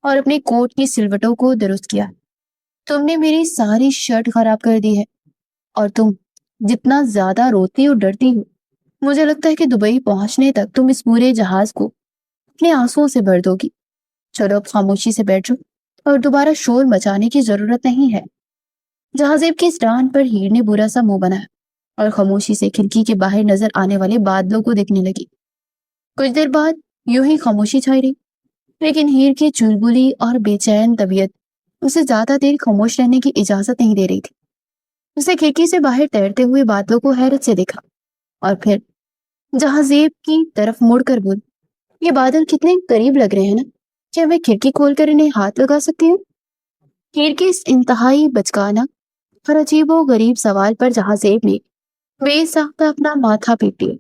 اور اپنے کوٹ کی سلوٹوں کو درست کیا۔ تم نے میری ساری شرٹ خراب کر دی ہے، اور تم جتنا زیادہ روتی اور ڈرتی ہو، مجھے لگتا ہے کہ دبئی پہنچنے تک تم اس پورے جہاز کو اپنے آنسوؤں سے بھر دو گی۔ چلو اب خاموشی سے بیٹھ جاؤ، اور دوبارہ شور مچانے کی ضرورت نہیں ہے۔ جہاں زیب کی اس ڈانٹ پر ہیر نے برا سا منہ بنایا اور خاموشی سے کھڑکی کے باہر نظر آنے والے بادلوں کو دیکھنے لگی۔ کچھ دیر بعد یوں ہی خاموشی چھائی رہی، لیکن ہیر کی چلبلی اور بے چین طبیعت اسے زیادہ دیر خاموش رہنے کی اجازت نہیں دے رہی تھی۔ اسے کھڑکی سے باہر تیرتے ہوئے بادلوں کو حیرت سے دیکھا، اور پھر جہاں زیب کی طرف مڑ کر بولی، یہ بادل کتنے قریب لگ رہے ہیں نا، کیا میں کھڑکی کھول کر انہیں ہاتھ لگا سکتی ہوں؟ ہیر کے اس انتہائی بچکانہ اور عجیب و غریب سوال پر جہاں زیب نے بے ساختہ اپنا ماتھا پیٹ لیا۔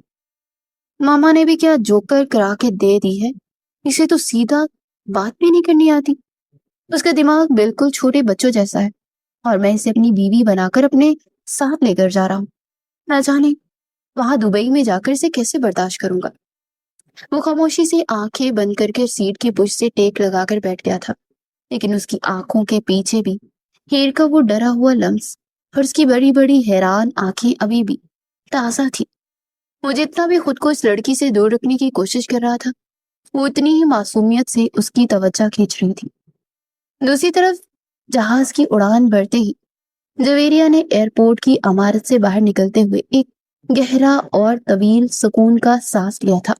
ماما نے بھی کیا جوکر کرا کے دے دی ہے، اسے تو سیدھا بات بھی نہیں کرنی آتی۔ اس کا دماغ بالکل چھوٹے بچوں جیسا ہے، اور میں اسے اپنی بیوی بنا کر اپنے ساتھ لے کر جا رہا ہوں۔ نہ جانے وہاں دبئی میں جا کر اسے کیسے برداشت کروں گا۔ وہ خاموشی سے آنکھیں بند کر کے سیٹ کی پشت سے ٹیک لگا کر بیٹھ گیا تھا، لیکن اس کی آنکھوں کے پیچھے بھی ہیر کا وہ ڈرا ہوا لمس اور اس کی بڑی بڑی حیران آنکھیں ابھی بھی تازہ تھی۔ وہ جتنا بھی خود کو اس لڑکی سے دور رکھنے کی کوشش کر رہا تھا، وہ اتنی ہی معصومیت سے اس کی توجہ کھینچ رہی تھی۔ دوسری طرف جہاز کی اڑان بھرتے ہی جویریہ نے ایئرپورٹ کی عمارت سے باہر نکلتے ہوئے ایک گہرا اور طویل سکون کا سانس لیا تھا۔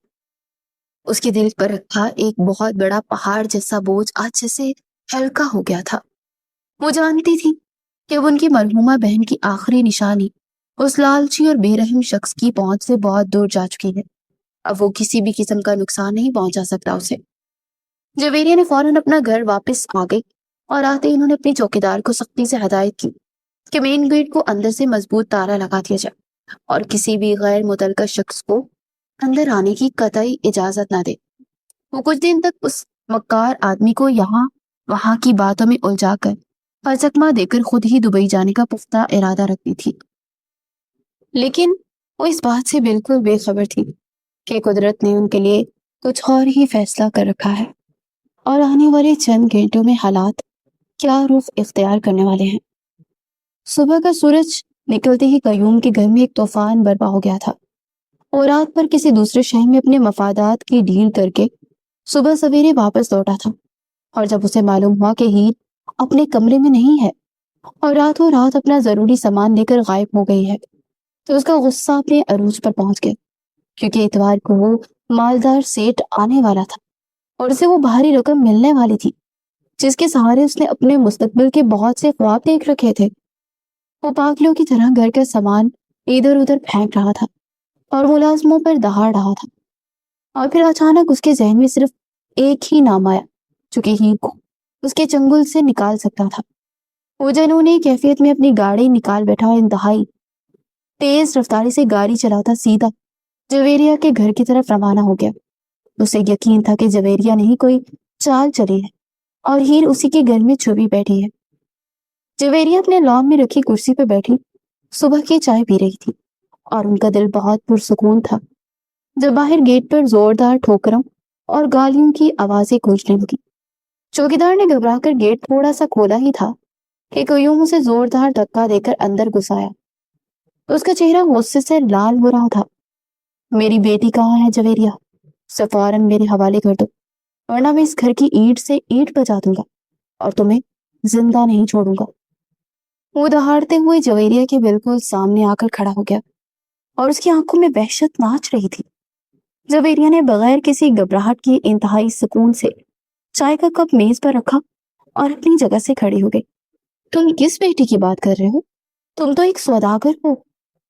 اس کے دل پر رکھا ایک بہت بڑا پہاڑ جیسا بوجھ آج جیسے ہلکا ہو گیا تھا۔ وہ جانتی تھی کہ اب ان کی مرحومہ بہن کی آخری نشانی اس لالچی اور بے رحم شخص کی پہنچ سے بہت دور جا چکی ہے۔ اب وہ کسی بھی قسم کا نقصان نہیں پہنچا سکتا اسے۔ جویریہ نے فوراً اپنا گھر واپس آ گئی، اور آتے ہی انہوں نے اپنی چوکیدار کو سختی سے ہدایت کی کہ مین گیٹ کو اندر سے مضبوط تالا لگا دیا جائے، اور کسی بھی غیر متعلقہ شخص کو اندر آنے کی قطعی اجازت نہ دے۔ وہ کچھ دن تک اس مکار آدمی کو یہاں وہاں کی باتوں میں الجھا کر اور چکما دے کر خود ہی دبئی جانے کا پختہ ارادہ رکھتی تھی، لیکن وہ اس بات سے بالکل بے خبر تھی کہ قدرت نے ان کے لیے کچھ اور ہی فیصلہ کر رکھا ہے، اور آنے والے چند گھنٹوں میں حالات کیا رخ اختیار کرنے والے ہیں۔ صبح کا سورج نکلتے ہی قیوم کے گھر میں ایک طوفان برپا ہو گیا تھا۔ اور رات پر کسی دوسرے شہر میں اپنے مفادات کی ڈیل کر کے صبح سویرے واپس لوٹا تھا، اور جب اسے معلوم ہوا کہ ہیر اپنے کمرے میں نہیں ہے اور راتوں رات اپنا ضروری سامان لے کر غائب ہو گئی ہے، تو اس کا غصہ اپنے عروج پر پہنچ گیا، کیونکہ اتوار کو وہ مالدار سیٹ آنے والا تھا اور اسے وہ بھاری رقم ملنے والی تھی جس کے سہارے اس نے اپنے مستقبل کے بہت سے خواب دیکھ رکھے تھے۔ وہ پاگلوں کی طرح گھر کا سامان ادھر ادھر پھینک رہا تھا اور ملازموں پر دہاڑ رہا تھا، اور پھر اچانک اس کے ذہن میں صرف ایک ہی نام آیا جو کہ ہیر کو اس کے چنگل سے نکال سکتا تھا۔ وہ جنونی کیفیت میں اپنی گاڑی نکال بیٹھا اور انتہائی تیز رفتاری سے گاڑی چلاتا سیدھا جویریہ کے گھر کی طرف روانہ ہو گیا۔ اسے یقین تھا کہ جویریہ نہیں کوئی چال چلی ہے اور ہیر اسی کے گھر میں چھپی بیٹھی ہے۔ جویریہ اپنے لان میں رکھی کرسی پہ بیٹھی صبح کی چائے پی رہی تھی، اور ان کا دل بہت پرسکون تھا جب باہر گیٹ پر زوردار ٹھوکروں اور گالیوں کی آوازیں گونجنے لگی۔ چوکیدار نے گھبرا کر گیٹ تھوڑا سا کھولا ہی تھا کہ قیوم اسے زوردار دھکا دے کر اندر گھسایا۔ اس کا چہرہ غصے سے لال ہو رہا تھا۔ میری بیٹی کہاں ہے جویریہ؟ اسے فوراً میرے حوالے کر دو، ورنہ میں اس گھر کی اینٹ سے اینٹ بجا دوں گا اور تمہیں زندہ نہیں چھوڑوں گا۔ وہ دہاڑتے ہوئے جویریہ کے بالکل سامنے آ کر کھڑا ہو گیا، اور اس کی آنکھوں میں وحشت ناچ رہی تھی۔ جویریہ نے بغیر کسی گھبراہٹ کی انتہائی سکون سے چائے کا کپ میز پر رکھا اور اپنی جگہ سے کھڑی ہو گئی۔ تم کس بیٹی کی بات کر رہے ہو؟ تم تو ایک سوداگر ہو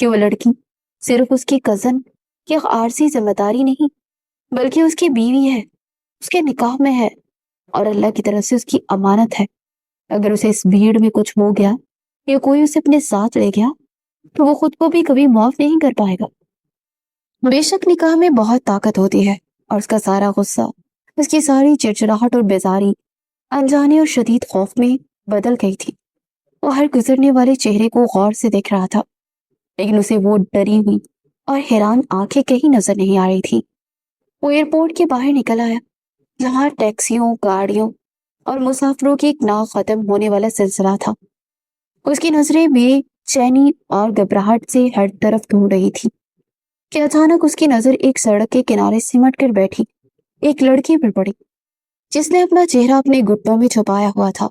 کہ وہ لڑکی صرف اس کی کزن یا عارضی ذمہ داری نہیں بلکہ اس کی بیوی ہے، اس کے نکاح میں ہے اور اللہ کی طرف سے اس کی امانت ہے۔ اگر اسے اس بھیڑ میں کچھ ہو گیا یا کوئی اسے اپنے ساتھ لے گیا تو وہ خود کو بھی کبھی معاف نہیں کر پائے گا۔ بے شک نکاح میں بہت طاقت ہوتی ہے اور اس کا سارا غصہ، اس کی ساری چڑچڑاہٹ اور بیزاری انجانے اور شدید خوف میں بدل گئی تھی۔ وہ ہر گزرنے والے چہرے کو غور سے دیکھ رہا تھا، لیکن اسے وہ ڈری ہوئی اور حیران آنکھیں کہیں نظر نہیں آ رہی تھی۔ وہ ایئرپورٹ کے باہر نکل آیا، جہاں ٹیکسیوں، گاڑیوں اور مسافروں کی ایک نہ ختم ہونے والا سلسلہ تھا۔ اس کی نظریں بے چینی اور گھبراہٹ سے ہر طرف ڈھونڈ رہی تھی کہ اچانک اس کی نظر ایک سڑک کے کنارے سمٹ کر بیٹھی ایک لڑکی پر پڑی، جس نے اپنا چہرہ اپنے گھٹنوں میں چھپایا ہوا تھا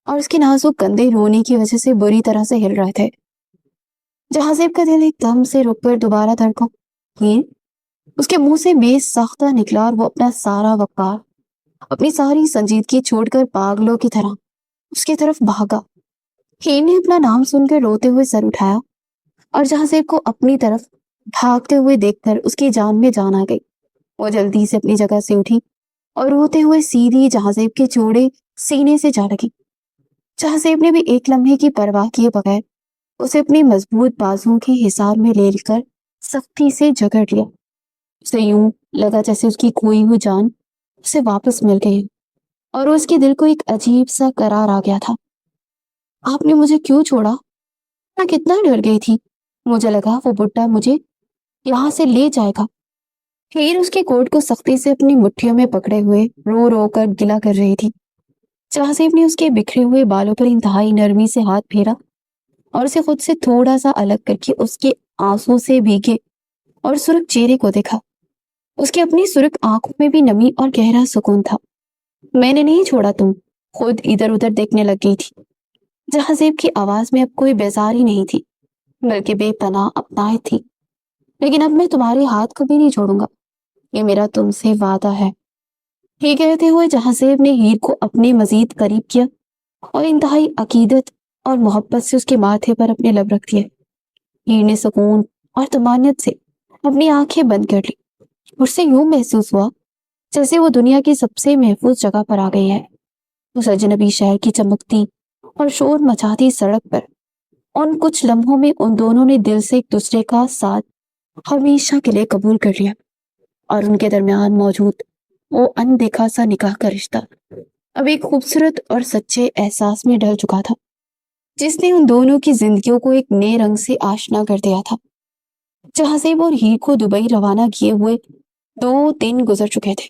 اور اس کے نازک کندھے رونے کی وجہ سے بری طرح سے ہل رہے تھے۔ جہازیب کا دل ایک دم سے رک کر دوبارہ دھڑکا۔ یہ اس کے منہ سے بے ساختہ نکلا اور وہ اپنا سارا وقار، اپنی ساری سنجیدگی چھوڑ کر پاگلوں کی طرح اس کی طرف بھاگا۔ ہین نے اپنا نام سن کر روتے ہوئے سر اٹھایا اور جہازیب کو اپنی طرف بھاگتے ہوئے دیکھ کر اس کی جان میں جان آ گئی۔ وہ جلدی سے اپنی جگہ سے اٹھی اور روتے ہوئے سیدھی جہازیب کے چوڑے سینے سے جا لگی۔ جہازیب نے بھی ایک لمحے کی پرواہ کیے بغیر اسے اپنی مضبوط بازوؤں کے حصار میں لے کر سختی سے جکڑ لیا۔ اسے یوں لگا جیسے اس کی کھوئی ہوئی جان اسے واپس مل گئی اور اس کے دل کو ایک عجیب سا قرار آ گیا تھا۔ آپ نے مجھے کیوں چھوڑا؟ میں کتنا ڈر گئی تھی، مجھے لگا وہ بڈھا مجھے یہاں سے لے جائے گا۔ ہیر اس کے کوٹ کو سختی سے اپنی مٹھیوں میں پکڑے ہوئے رو رو کر گلا کر رہی تھی۔ جہازیب نے اس کے بکھرے ہوئے بالوں پر انتہائی نرمی سے ہاتھ پھیرا اور اسے خود سے تھوڑا سا الگ کر کے اس کے آنسوں سے بھیگے اور سرخ چہرے کو دیکھا۔ اس کی اپنی سرخ آنکھوں میں بھی نمی اور گہرا سکون تھا۔ میں نے نہیں چھوڑا، تم خود ادھر ادھر دیکھنے لگ گئی تھی۔ جہازیب کی آواز میں اب کوئی بیزاری نہیں تھی بلکہ بے پناہ اپنائیت تھی۔ لیکن اب میں تمہارے ہاتھ کبھی نہیں چھوڑوں گا، یہ میرا تم سے وعدہ ہے۔ یہ کہتے ہوئے جہازیب نے ہیر کو اپنے مزید قریب کیا اور انتہائی عقیدت اور محبت سے اس کے ماتھے پر اپنے لب رکھ دیے۔ ہیر نے سکون اور طمانینت سے اپنی آنکھیں بند کر لی۔ اس سے یوں محسوس ہوا جیسے وہ دنیا کی سب سے محفوظ جگہ پر آ گئی ہے۔ اس اجنبی شہر کی چمکتی اور شور مچاتی سڑک پر ان کچھ لمحوں میں ان دونوں نے دل سے ایک دوسرے کا ساتھ ہمیشہ کے لیے قبول کر لیا، اور ان کے درمیان موجود وہ اندیکھا سا نکاح کا رشتہ اب ایک خوبصورت اور سچے احساس میں ڈھل چکا تھا، جس نے ان دونوں کی زندگیوں کو ایک نئے رنگ سے آشنا کر دیا تھا۔ جہازیب اور ہیر کو دبئی روانہ کیے ہوئے 2 دن گزر چکے تھے،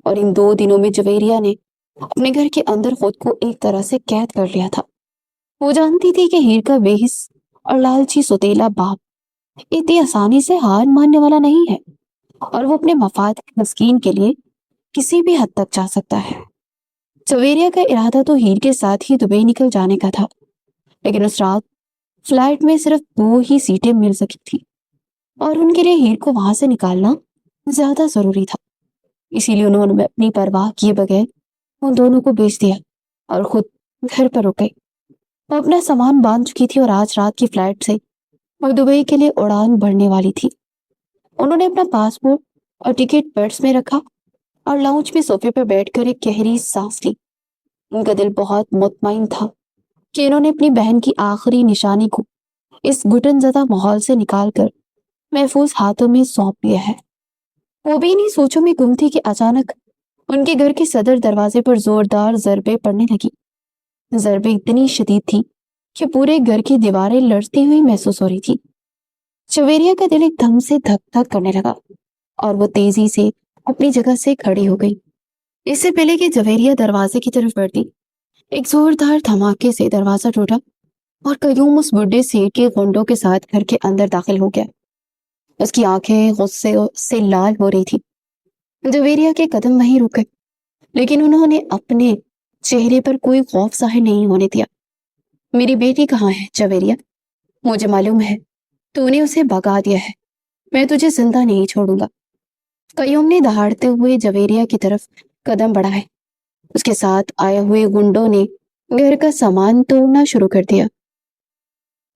اور ان 2 دنوں میں جویریہ نے اپنے گھر کے اندر خود کو ایک طرح سے قید کر لیا تھا۔ وہ جانتی تھی کہ ہیر کا بے حس اور لالچی سوتیلا باپ اتنی آسانی سے ہار ماننے والا نہیں ہے، اور وہ اپنے مفاد کی تسکین کے لیے کسی بھی حد تک جا سکتا ہے۔ جویریہ کا ارادہ تو ہیر کے ساتھ ہی دبئی نکل جانے کا تھا، لیکن اس رات فلائٹ میں صرف 2 ہی سیٹیں مل سکی تھی، اور ان کے لیے ہیر کو وہاں سے نکالنا زیادہ ضروری تھا۔ اسی لیے انہوں نے اپنی پرواہ کیے بغیر ان دونوں کو بیچ دیا اور خود گھر پر رک گئی۔ وہ اپنا سامان باندھ چکی تھی اور آج رات کی فلائٹ سے وہ دبئی کے لیے اڑان بھرنے والی تھی۔ انہوں نے اپنا پاسپورٹ اور ٹکٹ پرس میں رکھا اور لاؤنج میں صوفے پر بیٹھ کر ایک گہری سانس لی۔ ان کا دل بہت مطمئن تھا کہ انہوں نے اپنی بہن کی آخری نشانی کو اس گھٹن زدہ ماحول سے نکال کر محفوظ ہاتھوں میں سونپ لیا ہے۔ وہ بھی انہیں سوچوں میں گم تھی کہ اچانک ان کے گھر کے صدر دروازے پر زوردار ضربیں پڑنے لگی۔ ضربیں اتنی شدید تھی کہ پورے گھر کی دیواریں لرزتی ہوئی محسوس ہو رہی تھی۔ جویریہ کا دل ایک دم سے دھک دھک کرنے لگا اور وہ تیزی سے اپنی جگہ سے کھڑی ہو گئی۔ اس سے پہلے کہ جویریہ دروازے کی طرف بڑھتی، ایک زوردار دھماکے سے دروازہ ٹوٹا اور قیوم اس بڈھے سیٹ کے گنڈوں کے ساتھ گھر کے اندر داخل ہو گیا۔ اس کی آنکھیں غصے سے لال ہو رہی تھی۔ جویریہ کے قدم وہیں رک گئے، لیکن انہوں نے اپنے چہرے پر کوئی خوف ظاہر نہیں ہونے دیا۔ میری بیٹی کہاں ہے جویریہ؟ مجھے معلوم ہے تو نے اسے بھگا دیا ہے، میں تجھے زندہ نہیں چھوڑوں گا۔ قیوم نے دہاڑتے ہوئے جویریہ کی طرف قدم بڑھائے۔ اس کے ساتھ آئے ہوئے گنڈوں نے گھر کا سامان توڑنا شروع کر دیا۔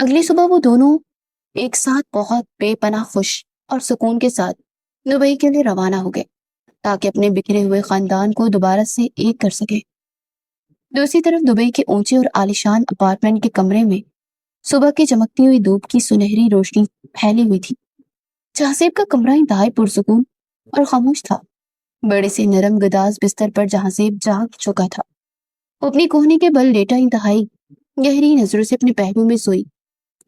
اگلی صبح وہ دونوں ایک ساتھ بہت بے پناہ خوش اور سکون کے ساتھ دبئی کے لیے روانہ ہو گئے تاکہ اپنے بکھرے ہوئے خاندان کو دوبارہ سے ایک کر سکے۔ دوسری طرف دبئی کے اونچے اور عالیشان اپارٹمنٹ کے کمرے میں صبح کی چمکتی ہوئی دھوپ کی سنہری روشنی پھیلی ہوئی تھی۔ جہازیب کا کمرہ انتہائی پرسکون اور خاموش تھا۔ بڑے سے نرم گداز بستر پر جہازیب جاگ چکا تھا۔ وہ اپنی کوہنی کے بل لیٹا انتہائی گہری نظروں سے اپنے پہلو میں سوئی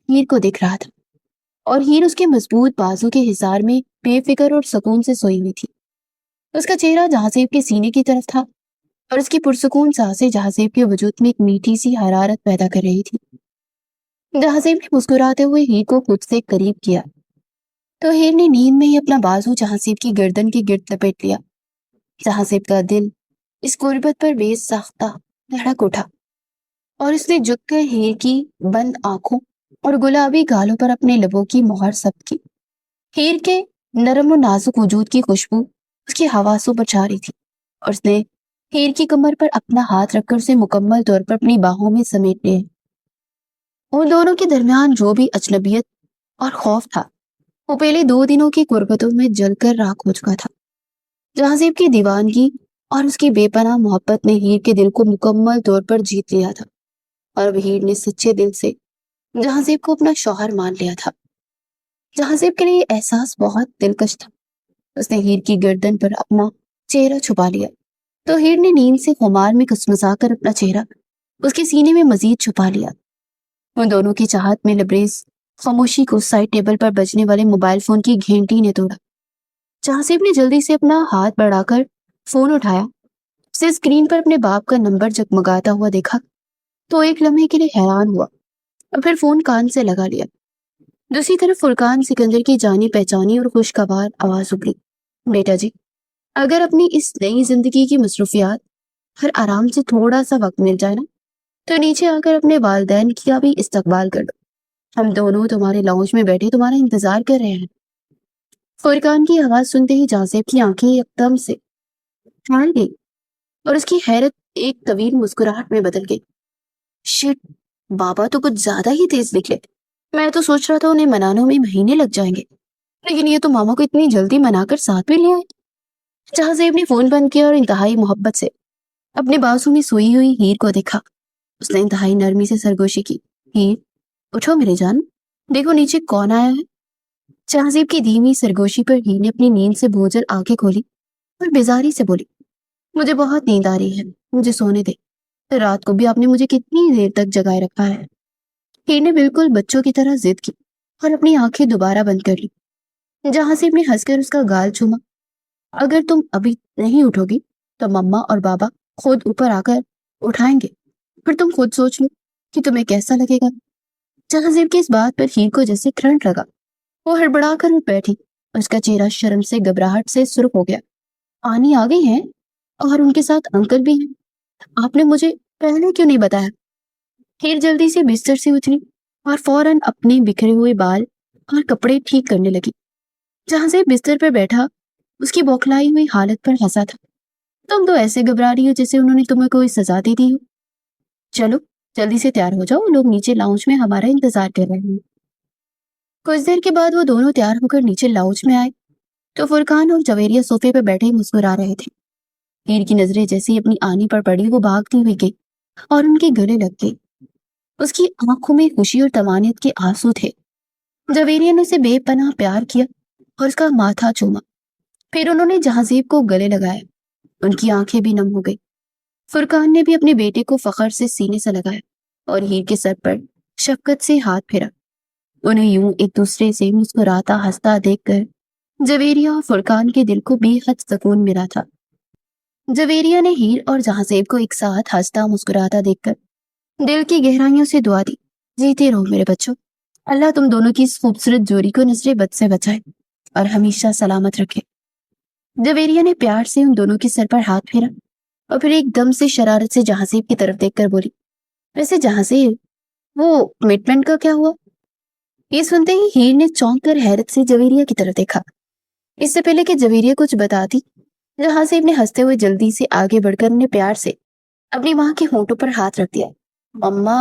ہیر کو دیکھ رہا تھا، اور ہیر اس کے مضبوط بازو کے حصار میں بے فکر اور سکون سے سوئی ہوئی تھی۔ اس کا چہرہ جہازیب کے سینے کی طرف تھا، اور اس کی پرسکون سانسیں جہازیب کے وجود میں ایک میٹھی سی حرارت پیدا کر رہی تھی۔ جہازیب نے مسکراتے ہوئے ہیر کو خود سے قریب کیا تو ہیر نے نیند میں ہی اپنا بازو جہازیب کی گردن کے گرد لپیٹ لیا۔ جہازیب کا دل اس قربت پر بے ساختہ دھڑک اٹھا، اور اس نے جھک کر ہیر کی بند آنکھوں اور گلابی گالوں پر اپنے لبوں کی مہر ثبت کی۔ ہیر کے نرم و نازک وجود کی خوشبو اس کی حواسوں پر چھا رہی تھی، اور اس نے ہیر کی کمر پر اپنا ہاتھ رکھ کر اسے مکمل طور پر اپنی باہوں میں سمیٹ لیا۔ ان دونوں کے درمیان جو بھی اجنبیت اور خوف تھا وہ پہلے 2 دنوں کی قربتوں میں جل کر راکھ ہو چکا تھا۔ جہازیب کی دیوانگی اور اس کی بے پناہ محبت نے ہیر کے دل کو مکمل طور پر جیت لیا تھا، اور اب ہیر نے سچے دل سے جہازیب کو اپنا شوہر مان لیا تھا۔ جہازیب کے لیے یہ احساس بہت دلکش تھا۔ اس نے ہیر کی گردن پر اپنا چہرہ چھپا لیا تو ہیر نے نیند سے خمار میں کسمسا کر اپنا چہرہ اس کے سینے میں مزید چھپا لیا۔ ان دونوں کی چاہت میں لبریز خاموشی کو سائڈ ٹیبل پر بجنے والے موبائل فون کی گھنٹی نے توڑا۔ جہازیب نے جلدی سے اپنا ہاتھ بڑھا کر فون اٹھایا۔ اسے اسکرین پر اپنے باپ کا نمبر جگمگاتا ہوا دیکھا تو ایک لمحے کے لیے حیران ہوا، اور پھر فون کان سے لگا لیا۔ دوسری طرف فرقان سکندر کی جانی پہچانی اور خوشگوار آواز ابھری۔ بیٹا جی، اگر اپنی اس نئی زندگی کی مصروفیات ہر آرام سے تھوڑا سا وقت مل جائے نا تو نیچے آ کر اپنے والدین کا بھی استقبال کر دو۔ ہم دونوں تمہارے لاؤنج میں بیٹھے تمہارا انتظار کر رہے ہیں۔ فرقان کی آواز سنتے ہی جہازیب کی آنکھیں یکدم سے پھیل گئی، اور اس کی حیرت ایک طویل مسکراہٹ میں بدل گئی۔ شٹ، بابا تو کچھ زیادہ ہی تیز نکلے۔ میں تو سوچ رہا تھا انہیں منانے میں مہینے لگ جائیں گے، لیکن یہ تو ماما کو اتنی جلدی منا کر ساتھ بھی لے آئے۔ جہازیب نے فون بند کیا اور انتہائی محبت سے اپنے بازو میں سوئی ہوئی ہیر کو دیکھا۔ اس نے انتہائی نرمی سے سرگوشی کی۔ ہیر، اٹھو میرے جان، دیکھو نیچے کون آیا ہے۔ جہازیب کی دھیمی سرگوشی پر ہیر نے اپنی نیند سے بوجھل آنکھیں کھولی اور بیزاری سے بولی، مجھے بہت نیند آ رہی ہے، مجھے سونے دے۔ رات کو بھی آپ نے مجھے کتنی دیر تک جگائے رکھا ہے۔ ہیر نے بالکل بچوں کی طرح ضد کی اور اپنی آنکھیں دوبارہ بند کر لی۔ جہازیب نے ہنس کر اس کا گال چوما۔ اگر تم ابھی نہیں اٹھو گی تو مما اور بابا خود اوپر آ کر اٹھائیں گے، پھر تم خود سوچ لو کہ تمہیں کیسا لگے گا۔ جہازیب کی اس بات پر ہیر کو جیسے کرنٹ لگا۔ وہ ہڑبڑا کر اٹھ بیٹھی، اس کا چہرہ شرم سے گھبراہٹ سے سرخ ہو گیا۔ آنی آ گئی ہیں اور ان کے ساتھ انکل بھی ہیں، آپ نے مجھے پہلے کیوں نہیں بتایا؟ ہیر جلدی سے بستر سے اٹھی اور فوراً اپنے بکھرے ہوئے بال اور کپڑے ٹھیک کرنے لگی۔ جہازیب بستر پر بیٹھا اس کی بوکھلائی ہوئی حالت پر ہنسا تھا۔ تم تو ایسے گھبرا رہی ہو جیسے انہوں نے تمہیں کوئی سزا دے دی ہو۔ چلو جلدی سے تیار ہو جاؤ، لوگ نیچے لاؤنج میں ہمارا انتظار کر رہے ہیں۔ کچھ دیر کے بعد وہ دونوں تیار ہو کر نیچے لاؤنج میں آئے تو فرقان اور جویریہ صوفے پہ بیٹھے مسکرا رہے تھے۔ ہیر کی نظریں جیسے ہی اپنی آنی پر پڑی وہ بھاگتی ہوئی گئی اور ان کے گلے لگ گئی۔ اس کی آنکھوں میں خوشی اور طمانینت کے آنسو تھے۔ جویریہ نے اسے بے پناہ پیار کیا اور اس کا ماتھا چوما، پھر انہوں نے جہازیب کو گلے لگایا۔ ان کی آنکھیں بھی نم ہو گئی۔ فرقان نے بھی اپنے بیٹے کو فخر سے سینے سے لگایا اور ہیر کے سر پر شفقت سے ہاتھ پھیرا۔ انہیں یوں ایک دوسرے سے مسکراتا ہنستا دیکھ کر جویریہ اور فرقان کے دل کو بے حد سکون ملا تھا۔ جویریہ نے ہیر اور جہازیب کو ایک ساتھ ہنستا مسکراتا دیکھ کر دل کی گہرائیوں سے دعا دی، جیتے رہو میرے بچوں، اللہ تم دونوں کی اس خوبصورت جوڑی کو نظر بد سے بچائے اور ہمیشہ سلامت رکھے۔ جویریہ نے پیار سے ان دونوں کے سر پر ہاتھ پھیرا اور پھر ایک دم سے شرارت سے جہازیب کی طرف دیکھ کر بولی، ویسے جہازیب وہ کمٹمنٹ کا کیا ہوا؟ یہ سنتے ہی ہیر نے چونک کر حیرت سے جویریہ کی طرف دیکھا۔ اس سے پہلے کہ جویریہ کچھ بتاتی، جہازیب نے ہنستے ہوئے جلدی سے آگے بڑھ کر انہیں پیار سے اپنی ماں کے ہونٹوں پر ہاتھ رکھ دیا۔ مما،